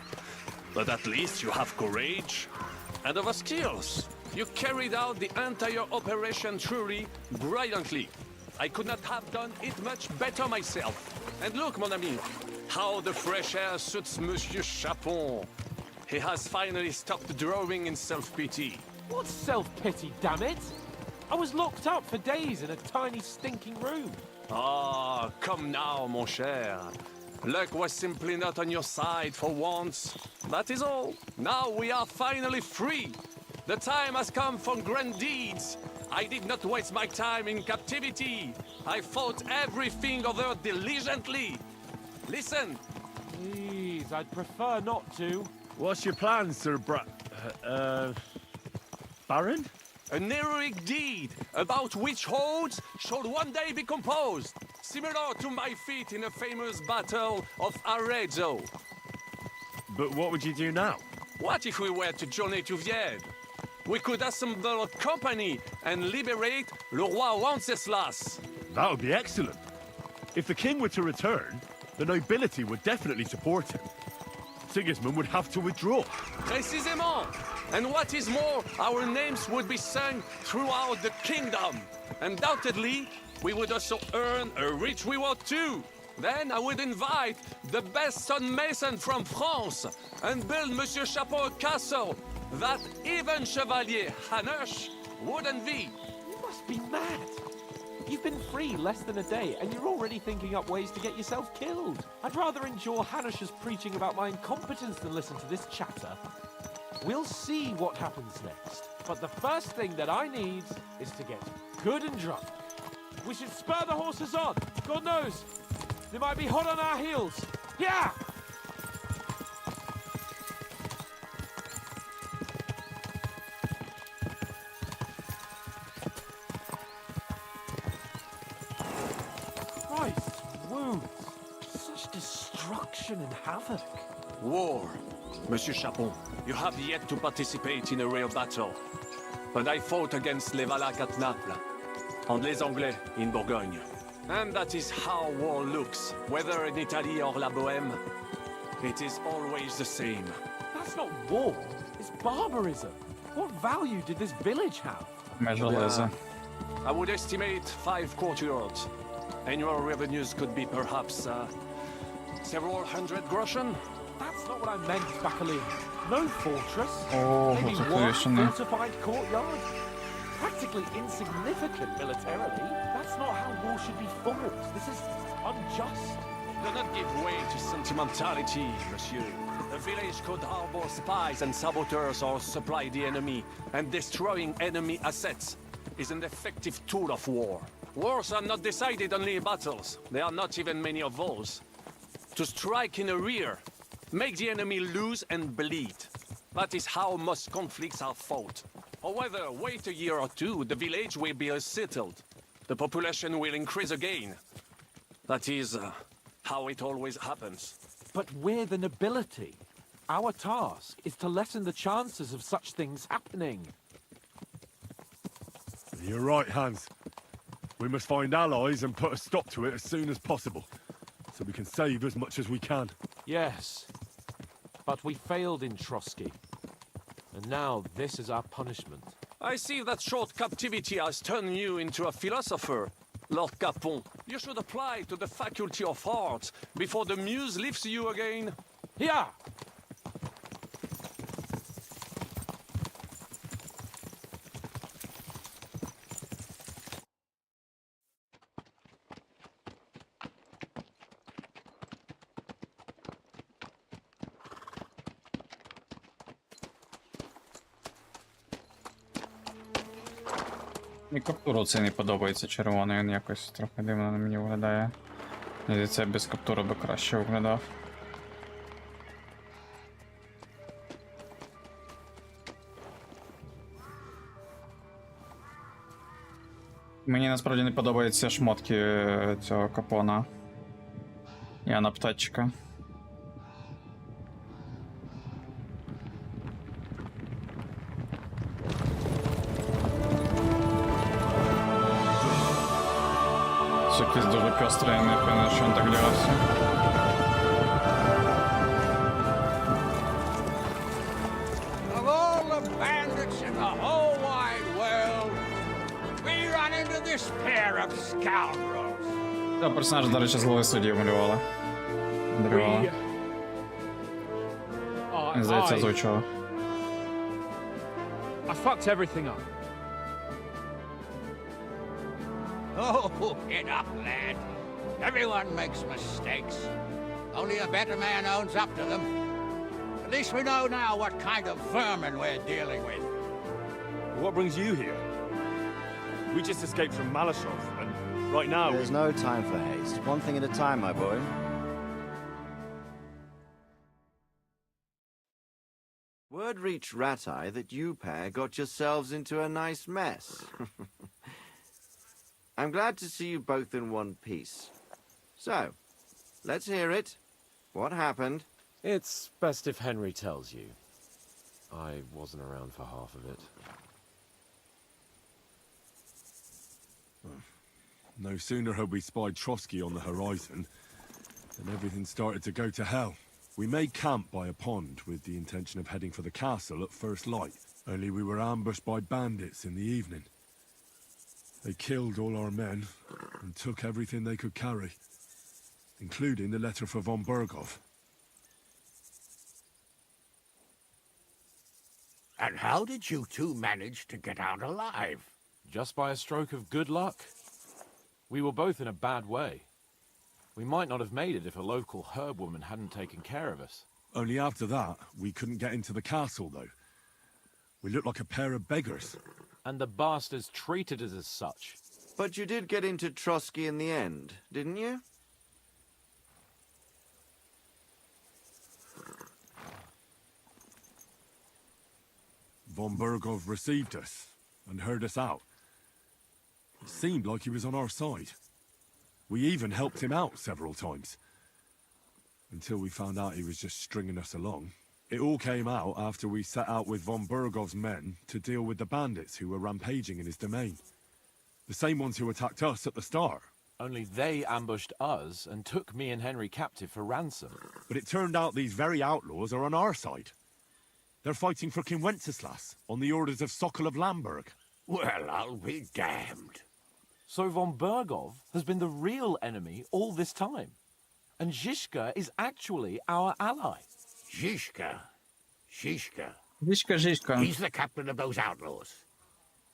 But at least you have courage and other skills. You carried out the entire operation truly brilliantly. I could not have done it much better myself. And look, mon ami, how the fresh air suits Monsieur Chapon. He has finally stopped drawing in self-pity. What self-pity, damn it? I was locked up for days in a tiny stinking room. Ah, come now, mon cher. Luck was simply not on your side for once. That is all. Now we are finally free. The time has come for grand deeds. I did not waste my time in captivity. I fought everything over diligently. Listen. Please, I'd prefer not to. What's your plan, Sir Baron? An heroic deed about which hordes shall one day be composed, similar to my feat in a famous battle of Arezzo. But what would you do now? What if we were to journey to Vienne? We could assemble a company and liberate Le Roi Wenceslas. That would be excellent. If the king were to return, the nobility would definitely support him. Sigismund would have to withdraw. Précisément. And what is more, our names would be sung throughout the kingdom. Undoubtedly, we would also earn a rich reward too. Then I would invite the best stonemason from France and build Monsieur Chapeau a castle that even Chevalier Hanush would envy. You must be mad. You've been free less than a day, and you're already thinking up ways to get yourself killed. I'd rather endure Hanush's preaching about my incompetence than listen to this chatter. We'll see what happens next. But the first thing that I need is to get good and drunk. We should spur the horses on. God knows, they might be hot on our heels. Yeah! Christ, wounds. Such destruction and havoc. War. Monsieur Chapon, you have yet to participate in a real battle. But I fought against les Valaques at Naples, and les Anglais in Bourgogne. And that is how war looks, whether in Italy or La Bohème. It is always the same. That's not war, it's barbarism. What value did this village have? I would estimate 5 courtyards. Annual revenues could be perhaps several hundred groschen. That's not what I meant, Bacalin. No fortress. Maybe that's one traditional. fortified courtyard. Practically insignificant militarily. That's not how war should be fought. This is unjust. Do not give way to sentimentality, monsieur. The village could harbor spies and saboteurs or supply the enemy, and destroying enemy assets is an effective tool of war. Wars are not decided only in battles. There are not even many of those. To strike in the rear, make the enemy lose and bleed. That is how most conflicts are fought. However, wait a year or two, the village will be settled. The population will increase again. That is how it always happens. But we're the nobility. Our task is to lessen the chances of such things happening. You're right, Hans. We must find allies and put a stop to it as soon as possible, so we can save as much as we can. Yes, but we failed in Trotsky. And now this is our punishment. I see that short captivity has turned you into a philosopher. Lord Capon, you should apply to the Faculty of Arts before the muse lifts you again. Here! І каптуру цей не подобається червоний, він якось трохи дивно на мені виглядає. І це без каптури би краще виглядав. Мені насправді не подобаються шмотки цього капона. І анаптатчика. Це якийсь дуже пестрий, не певно, що він так ділався. Of all the bandits in the whole wide world, we run into this pair of scoundrels. Цього персонажа, до речі, з голови судді малювала. Андрювала. Він, здається, озвучувала. I fucked everything up. Oh, get up, lad. Everyone makes mistakes. Only a better man owns up to them. At least we know now what kind of vermin we're dealing with. What brings you here? We just escaped from Malashov, and right now There's no time for haste. One thing at a time, my boy. Word reached Rat-Eye that you pair got yourselves into a nice mess. I'm glad to see you both in one piece. So, let's hear it. What happened? It's best if Henry tells you. I wasn't around for half of it. no sooner had we spied Trotsky on the horizon than everything started to go to hell. We made camp by a pond with the intention of heading for the castle at first light, only we were ambushed by bandits in the evening. They killed all our men and took everything they could carry, including the letter for von Berghoff. And how did you two manage to get out alive? Just by a stroke of good luck. We were both in a bad way. We might not have made it if a local herb woman hadn't taken care of us. Only after that, we couldn't get into the castle, though. We looked like a pair of beggars. And the bastards treated us as such. But you did get into Trotsky in the end, didn't you? Von Berghoff received us and heard us out. It seemed like he was on our side. We even helped him out several times. Until we found out he was just stringing us along. It all came out after we set out with von Berghoff's men to deal with the bandits who were rampaging in his domain. The same ones who attacked us at the start. Only they ambushed us and took me and Henry captive for ransom. But it turned out these very outlaws are on our side. They're fighting for King Wenceslas on the orders of Sokol of Lamberg. Well, I'll be damned. So von Berghoff has been the real enemy all this time. And Zhishka is actually our ally. Zhishka. Zhishka. Zhishka. He's the captain of those outlaws.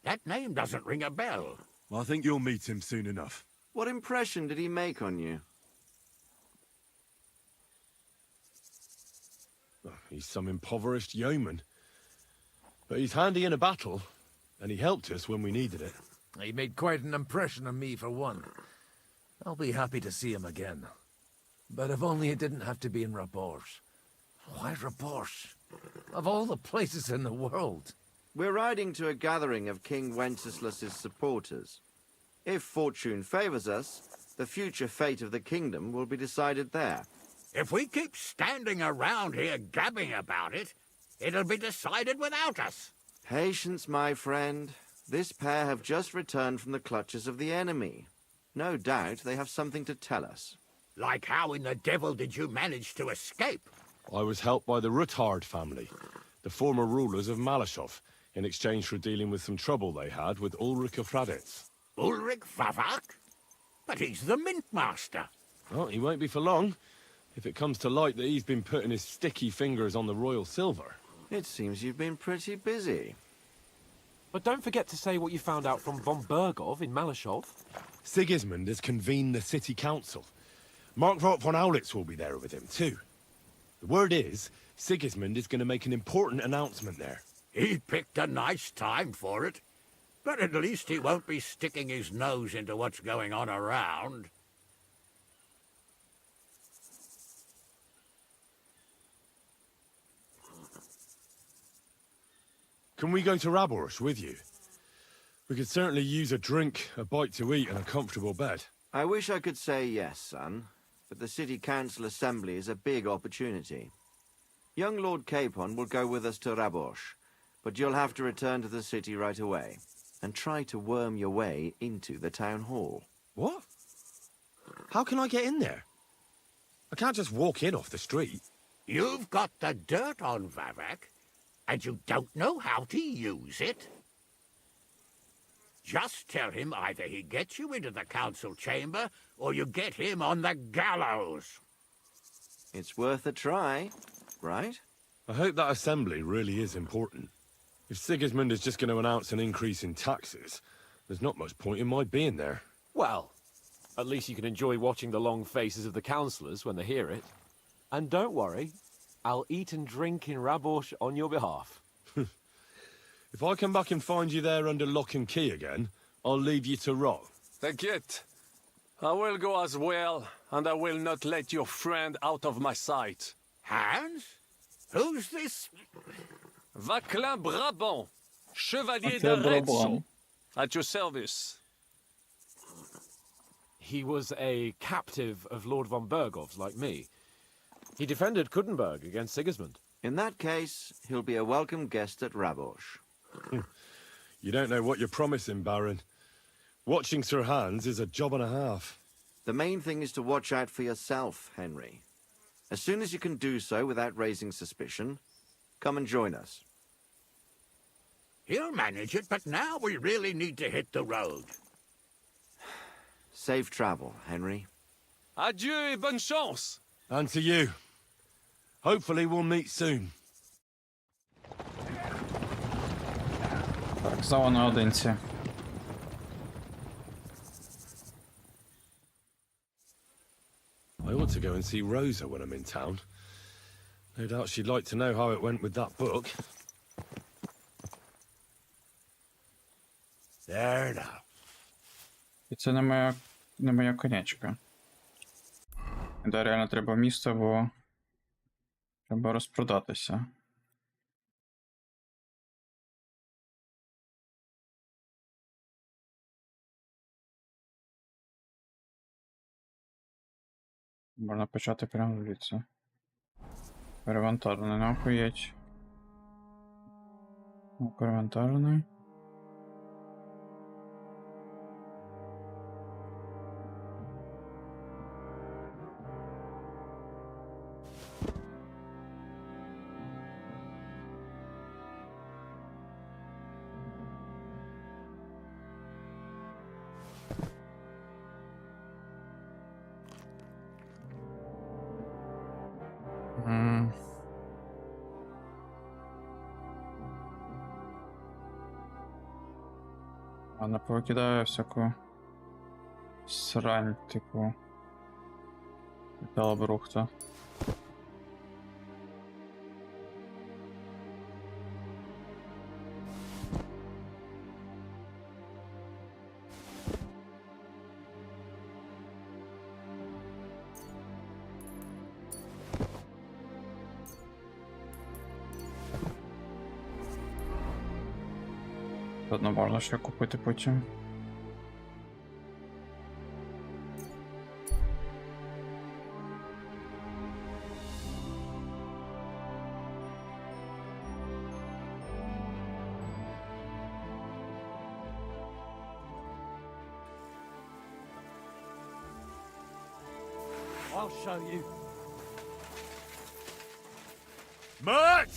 That name doesn't ring a bell. I think you'll meet him soon enough. What impression did he make on you? He's some impoverished yeoman. But he's handy in a battle, and he helped us when we needed it. He made quite an impression on me, for one. I'll be happy to see him again. But if only it didn't have to be in Rapors. Why Rapors? Of all the places in the world. We're riding to a gathering of King Wenceslas's supporters. If fortune favors us, the future fate of the kingdom will be decided there. If we keep standing around here gabbing about it, it'll be decided without us. Patience, my friend. This pair have just returned from the clutches of the enemy. No doubt they have something to tell us. Like how in the devil did you manage to escape? I was helped by the Ruthard family, the former rulers of Malashov, in exchange for dealing with some trouble they had with Ulrich of Raditz. Ulrich Vavak? But he's the mint master. Well, he won't be for long, if it comes to light that he's been putting his sticky fingers on the royal silver. It seems you've been pretty busy. But don't forget to say what you found out from von Bergov in Malashov. Sigismund has convened the city council. Markvart von Aulitz will be there with him, too. The word is, Sigismund is going to make an important announcement there. He picked a nice time for it. But at least he won't be sticking his nose into what's going on around. Can we go to Rabors with you? We could certainly use a drink, a bite to eat, and a comfortable bed. I wish I could say yes, son, but the City Council Assembly is a big opportunity. Young Lord Capon will go with us to Rabosh, but you'll have to return to the city right away, and try to worm your way into the town hall. What? How can I get in there? I can't just walk in off the street. You've got the dirt on Vavak, and you don't know how to use it? Just tell him either he gets you into the council chamber, or you get him on the gallows. It's worth a try, right? I hope that assembly really is important. If Sigismund is just going to announce an increase in taxes, there's not much point in my being there. Well, at least you can enjoy watching the long faces of the councillors when they hear it. And don't worry, I'll eat and drink in Rabosh on your behalf. If I come back and find you there under lock and key again, I'll leave you to rot. T'inquiète. I will go as well, and I will not let your friend out of my sight. Hans? Who's this? Vaclin Brabant, Chevalier de Retzel, at your service. He was a captive of Lord von Bergov's, like me. He defended Kudenberg against Sigismund. In that case, he'll be a welcome guest at Rabosh. You don't know what you're promising, Baron. Watching Sir Hans is a job and a half. The main thing is to watch out for yourself, Henry. As soon as you can do so without raising suspicion, come and join us. He'll manage it, but now we really need to hit the road. Safe travel, Henry. Adieu et bonne chance. And to you. Hopefully we'll meet soon. Так, зала наодинці. I ought to go and see Rosa when I'm in town. No doubt she'd like to know how it went with that book. There now. І це не моя конячка. Да, реально треба місто, бо треба розпродатися. Можна почати прямо звідси. Перевантажений, нахуєть. Перевантажений. Ладно, повикидаю всяку срань, типу металобрухта. Одно можна ще купити потім. I'll show you. Mert!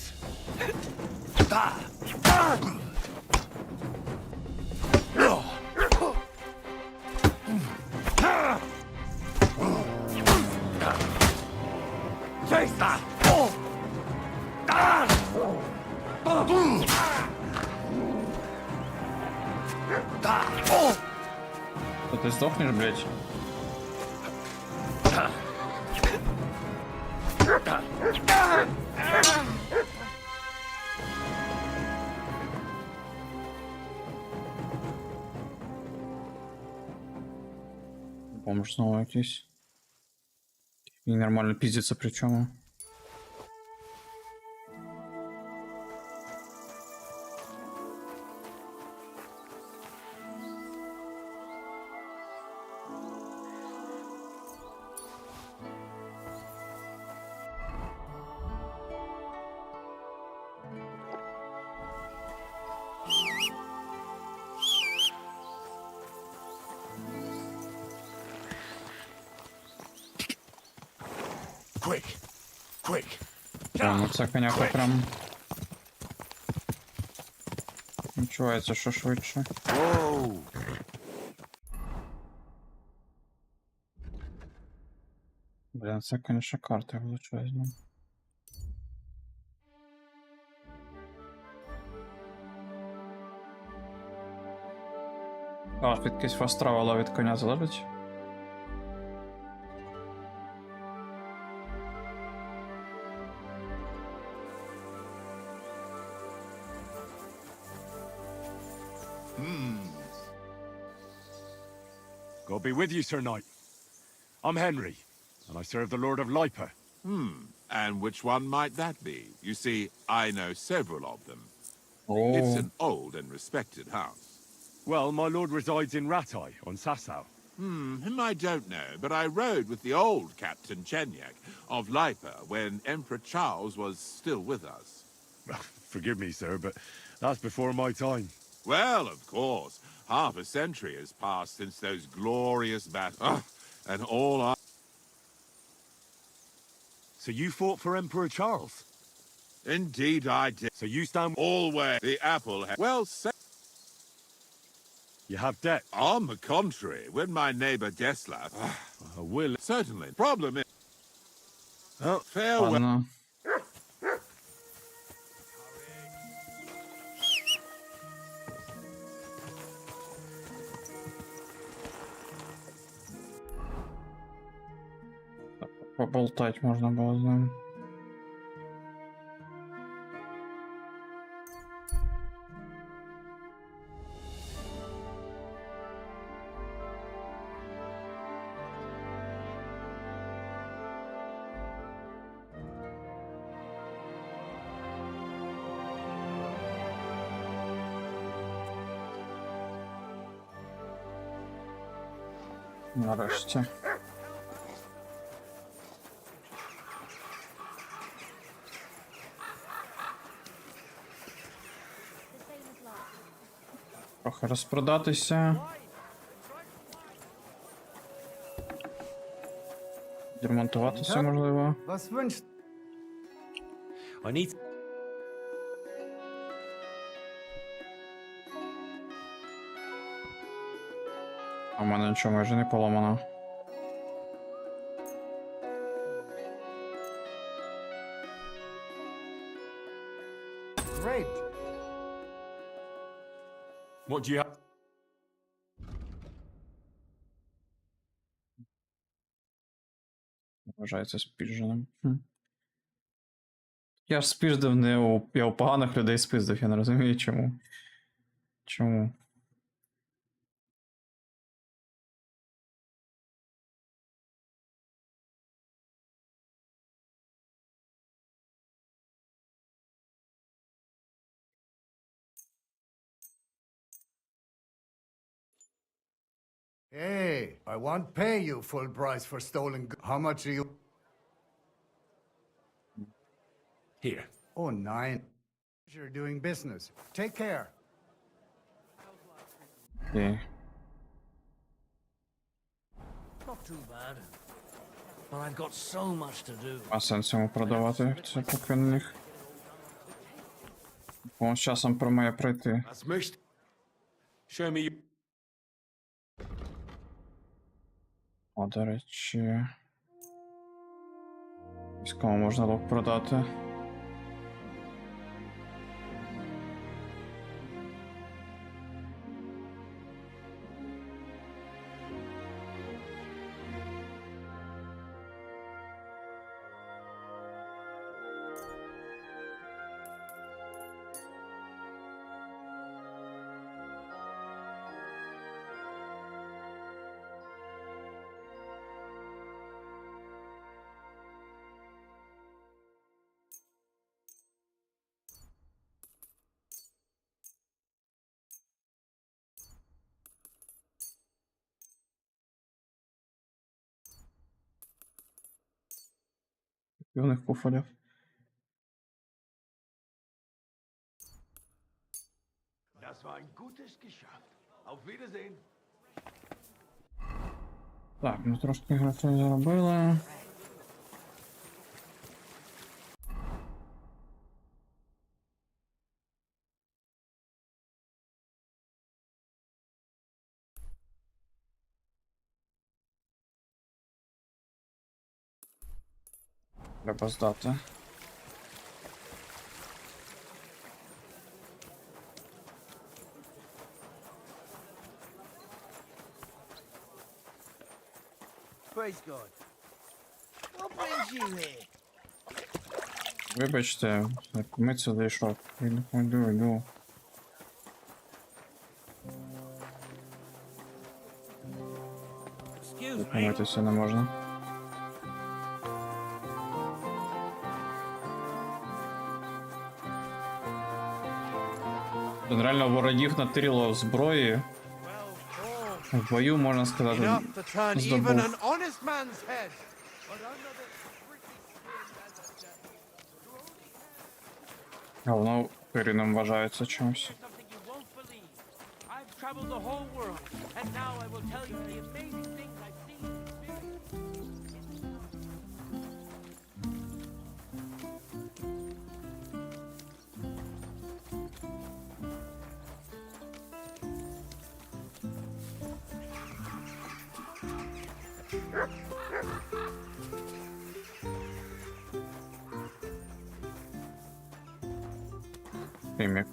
Ты сдохнешь, блядь? Бомж снова якийсь. И нормально пиздится причем. Quick! Quick! Прям це коняка прям. Відчувається, що швидше. Блін, це, конечно, карта величезна. А, швидкість фаст травела від коня залежить? God be with you, Sir Knight. I'm Henry, and I serve the Lord of Lipa. And which one might that be? You see, I know several of them. Oh. It's an old and respected house. Well, my lord resides in Ratai, on Sasau. Him I don't know, but I rode with the old Captain Chenyak of Lipa when Emperor Charles was still with us. Forgive me, sir, but that's before my time. Well, of course. Half a century has passed since those glorious battles. And all I... So you fought for Emperor Charles? Indeed I did. So you stand... Always. The apple has... Well said. You have debt? On the contrary, when my neighbor Deslav... I will... Certainly. Problem is... Oh, farewell. Поболтать можна було з ним. Нарешті. Трохи розпродатися. Демонтуватися, можливо. А в мене нічого майже не поламано. Great. What do you have? Вважається спіженим. Я ж спіждив не у... Я у поганих людей спиздив, я не розумію чому. Чому? Hey, I won't pay you full price for stolen goods. How much are you? Here. Oh, 9. You're doing business. Take care. Окей. Not too bad. But I've got so much to do. А сенс йому продавати це поки на них. Бо з часом про має пройти. Show me... О, до речі. Військово можна лук продати. Півних куфолів. Das war ein gutes Geschäft. Auf Wiedersehen. Так, ну трошки грошей заробили. Треба здати. Praise God. What brings you here? Вибачте, як ми це зайшов. Йду. Зупинитися не можна. Він реально ворогів натирило в зброї. В бою, можна сказати, Enough to turn even здобув. an honest man's head. But under the А воно Киріном вважається чимось. I've traveled the whole world, and now I will tell you the amazing things I've seen and experienced. Хімік.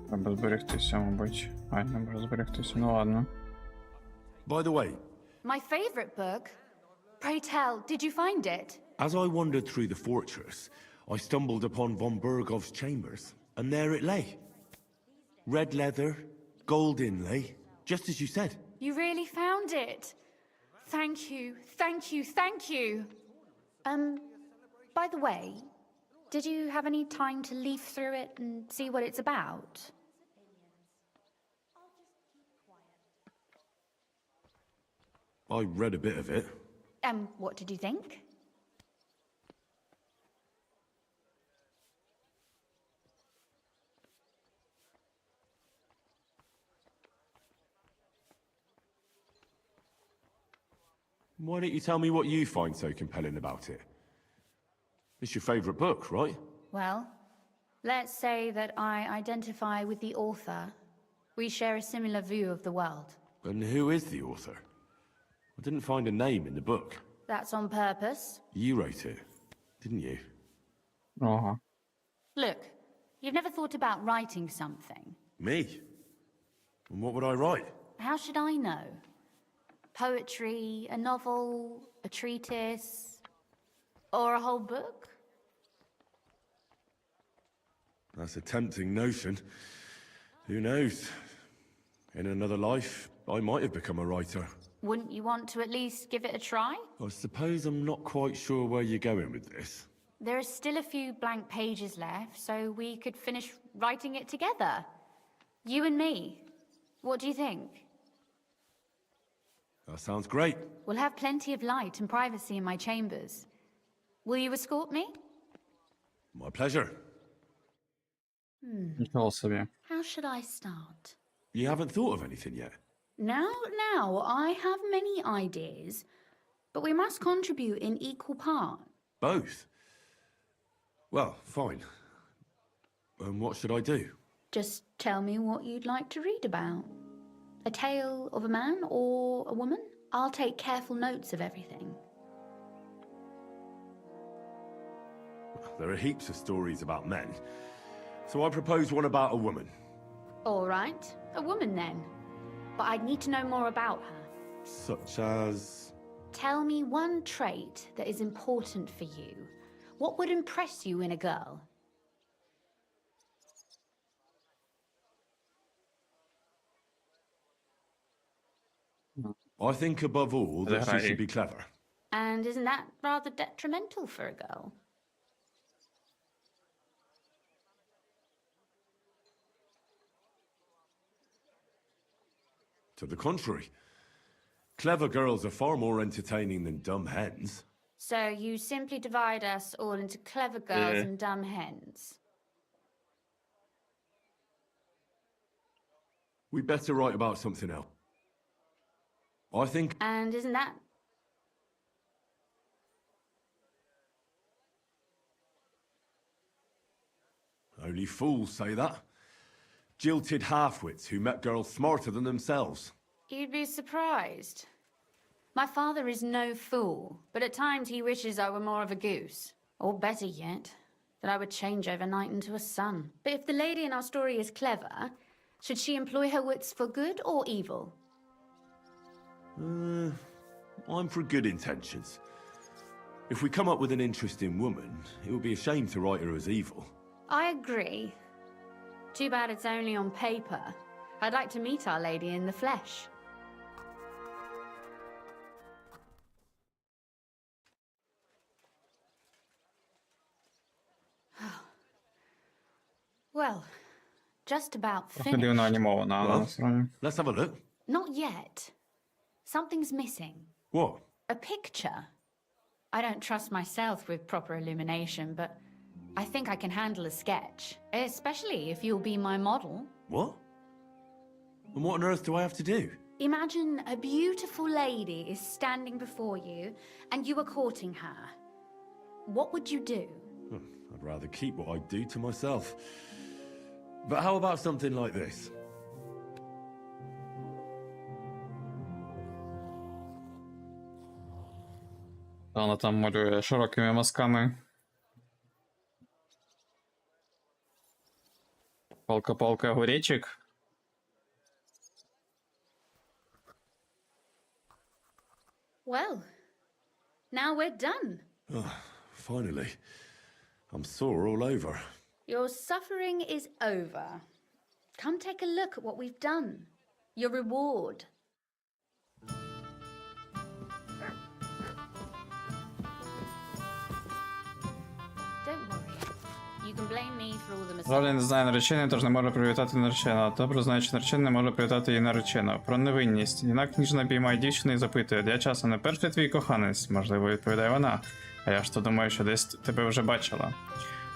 Треба зберегтися, мабуть. Ай, не можу зберегтися, ну ладно. By the way, My favorite book. Pray tell, did you find it? as I wandered through the fortress, I stumbled upon von Bergov's chambers, and there it lay. Red leather, gold inlay, just as you said. You really found it. Thank you, thank you, thank you. By the way, did you have any time to leaf through it and see what it's about? I read a bit of it. What did you think? Why don't you tell me what you find so compelling about it? It's your favorite book, right? Well, let's say that I identify with the author. We share a similar view of the world. And who is the author? I didn't find a name in the book. That's on purpose. You wrote it, didn't you? Uh-huh. Look, you've never thought about writing something. Me? And what would I write? How should I know? Poetry, a novel, a treatise, or a whole book? That's a tempting notion. Who knows? In another life, I might have become a writer. Wouldn't you want to at least give it a try? I suppose I'm not quite sure where you're going with this. There are still a few blank pages left, so we could finish writing it together. You and me. What do you think? That sounds great. We'll have plenty of light and privacy in my chambers. Will you escort me? My pleasure. Нічого собі. How should I start? You haven't thought of anything yet? Now, I have many ideas, but we must contribute in equal part. Both? Well, fine. And what should I do? Just tell me what you'd like to read about. A tale of a man or a woman? I'll take careful notes of everything. There are heaps of stories about men. So I propose one about a woman. All right, a woman then. But I'd need to know more about her. Such as... Tell me one trait that is important for you. What would impress you in a girl? I think above all that she should be clever. And isn't that rather detrimental for a girl? To the contrary. Clever girls are far more entertaining than dumb hens. So you simply divide us all into clever girls Yeah. and dumb hens. We better write about something else. I think... And isn't that... Only fools say that. Jilted half-wits who met girls smarter than themselves. You'd be surprised. My father is no fool, but at times he wishes I were more of a goose. Or better yet, that I would change overnight into a sun. But if the lady in our story is clever, should she employ her wits for good or evil? I'm for good intentions. If we come up with an interesting woman, it would be a shame to write her as evil. I agree. Too bad it's only on paper. I'd like to meet Our Lady in the flesh. Well, just about Трохи finished. дивно анімована, але насправді. Let's have a look. Not yet. Something's missing. What? A picture. I don't trust myself with proper illumination, but I think I can handle a sketch. Especially if you'll be my model. What? And what on earth do I have to do? Imagine a beautiful lady is standing before you, and you are courting her. What would you do? I'd rather keep what I do to myself. But how about something like this? Вона там малює широкими мазками. Палка-палка огуречек. Well, now we're done. Oh, finally. I'm sore all over. Your suffering is over. Come take a look at what we've done. Your reward. Don't worry. You can blame me for all the mistakes. Ролі не знає нареченої, тож не може привітати нареченого. А добре знаючи наречену, не може привітати її нареченого. Про невинність. Юнак ніжно обіймає дівчину і запитує, де часом не перший твій коханець? Можливо, відповідає вона. А я ж то думаю, що десь тебе вже бачила.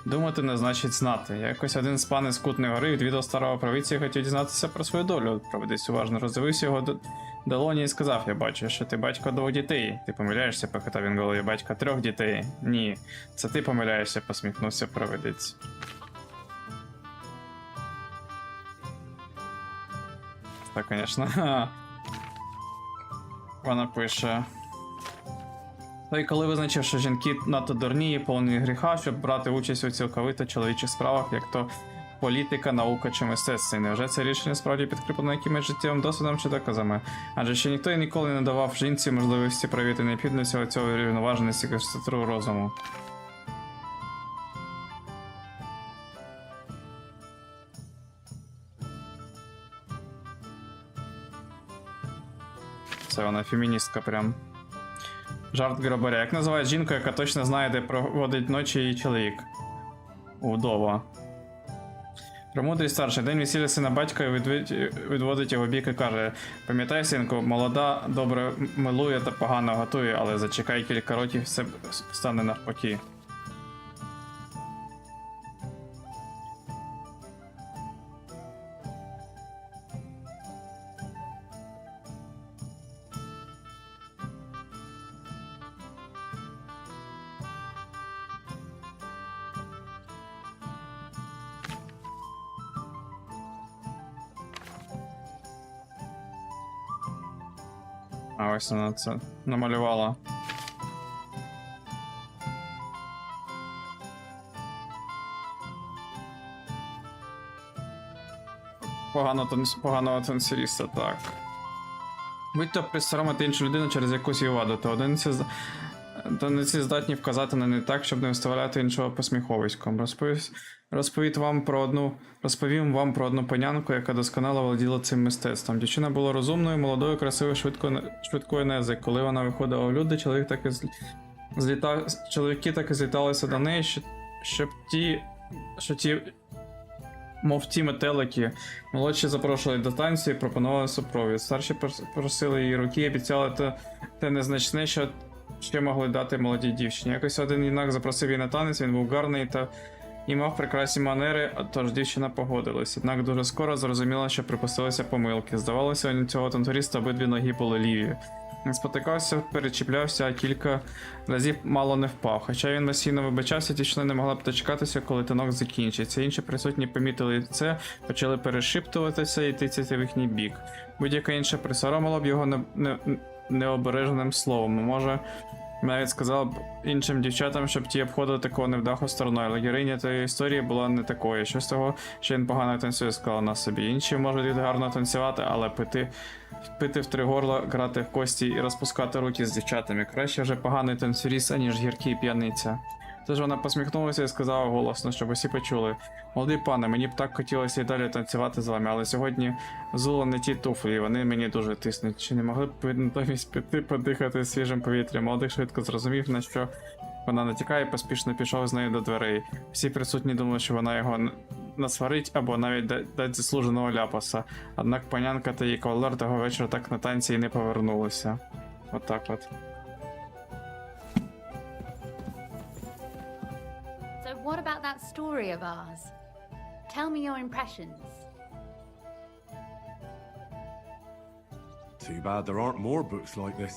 Думати не значить знати. Якось один з пани з Кутної гори відвідав старого провидця і хотів дізнатися про свою долю. Провидець уважно роздивився його долоні і сказав: я бачу, що ти батько 2 дітей. Ти помиляєшся, похитав він головою, батька 3 дітей. Ні, це ти помиляєшся, посміхнувся провидець. Так, звісно. Вона пише. Та й коли визначив, що жінки надто дурні і повні гріха, щоб брати участь у цілковито чоловічих справах, як то політика, наука чи мистецтво. І невже це рішення справді підкріплено якимось життєвим досвідом чи доказами? Адже ще ніхто і ніколи не давав жінці можливості проявити необхідності цього рівноваженості красоту розуму. Це вона феміністка прям. Жарт грабаря. Як називають жінку, яка точно знає, де проводить ночі її чоловік? Удова. Премудрий старший. День весілля сина батька відводить його бік і каже: пам'ятай, синку, молода добре милує та погано готує, але зачекай кілька років, все стане навпаки. А ось вона це намалювала. Поганого танцюриста, так. Будь-то присоромити іншу людину через якусь її ваду, то одиниці здатні вказати на не так, щоб не виставляти іншого посміховиськом. Розповім вам про одну панянку, яка досконало володіла цим мистецтвом. Дівчина була розумною, молодою, красивою, швидкою на язик. Коли вона виходила в люди, чоловіки так і зліталися до неї, мов ті метелики. Молодші запрошували до танцю і пропонували супровід. Старші просили її руки і обіцяли те незначне, що ще могли дати молодій дівчині. Якось один юнак запросив її на танець, він був гарний і мав прекрасні манери, тож дівчина погодилась. Однак дуже скоро зрозуміла, що припустилися помилки. Здавалося, у цього танцюриста обидві ноги були ліві. Він спотикався, перечіплявся, а кілька разів мало не впав. Хоча він постійно вибачався, дівчина не могла б дочекатися, коли танок закінчиться. Інші присутні помітили це, почали перешіптуватися і тицяти в їхній бік. Будь-яка інша присоромила б його необережним словом. Може, навіть сказала б іншим дівчатам, щоб ті обходили такого невдаху стороною, але героїня тієї історії була не такою. Що з того, що він погано танцює, сказала на собі. Інші можуть гарно танцювати, але пити в три горла, грати в кості і розпускати руки з дівчатами. Краще вже поганий танцюріст, аніж гіркий п'яниця. Тож вона посміхнулася і сказала голосно, щоб усі почули. Молодий пане, мені б так хотілося і далі танцювати з вами, але сьогодні взула не ті туфлі, і вони мені дуже тиснуть. Чи не могли б ви натомість піти подихати свіжим повітрям? Молодик швидко зрозумів, на що вона натякає, і поспішно пішов з нею до дверей. Всі присутні думали, що вона його насварить або навіть дать заслуженого ляпаса. Однак панянка та її кавалер того вечора так на танці і не повернулися. Отак от. So what about that story of ours? Tell me your impressions. Too bad there aren't more books like this.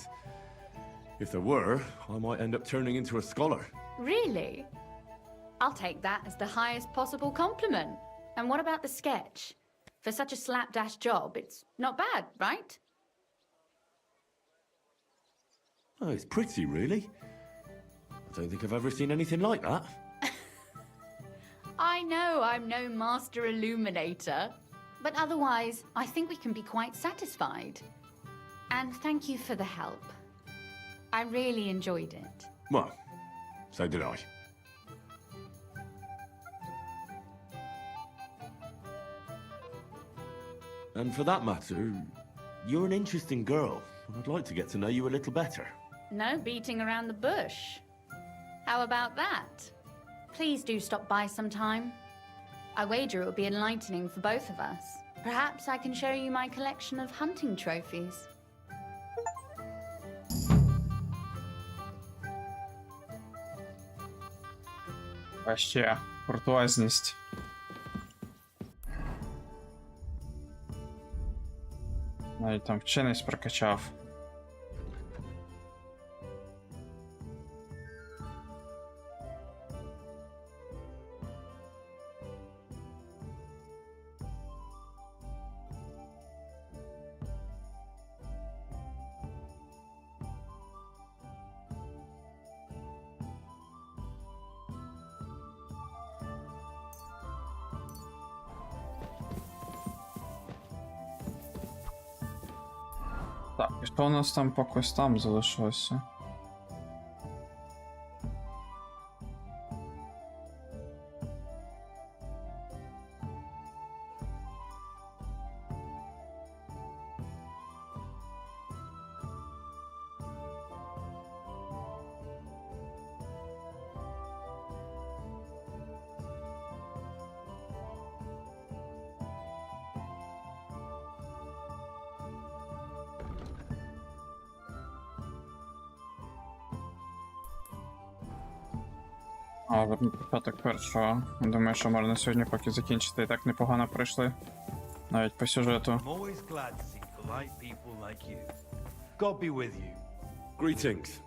If there were, I might end up turning into a scholar. Really? I'll take that as the highest possible compliment. And what about the sketch? For such a slapdash job, it's not bad, right? Oh, it's pretty, really. I don't think I've ever seen anything like that. I know I'm no master illuminator, but otherwise, I think we can be quite satisfied. And thank you for the help. I really enjoyed it. Well, so did I. And for that matter, you're an interesting girl. I'd like to get to know you a little better. No beating around the bush. How about that? Please do stop by sometime. I wager it will be enlightening for both of us. Perhaps I can show you my collection of hunting trophies. А ще куртуазність. Навіть там вченість прокачав. Так, і що у нас там по квестам залишилося? А, початок першого. Думаю, що можна сьогодні поки закінчити. І так непогано пройшли. Навіть по сюжету. I'm always glad to see polite people like you. God be with you. Greetings.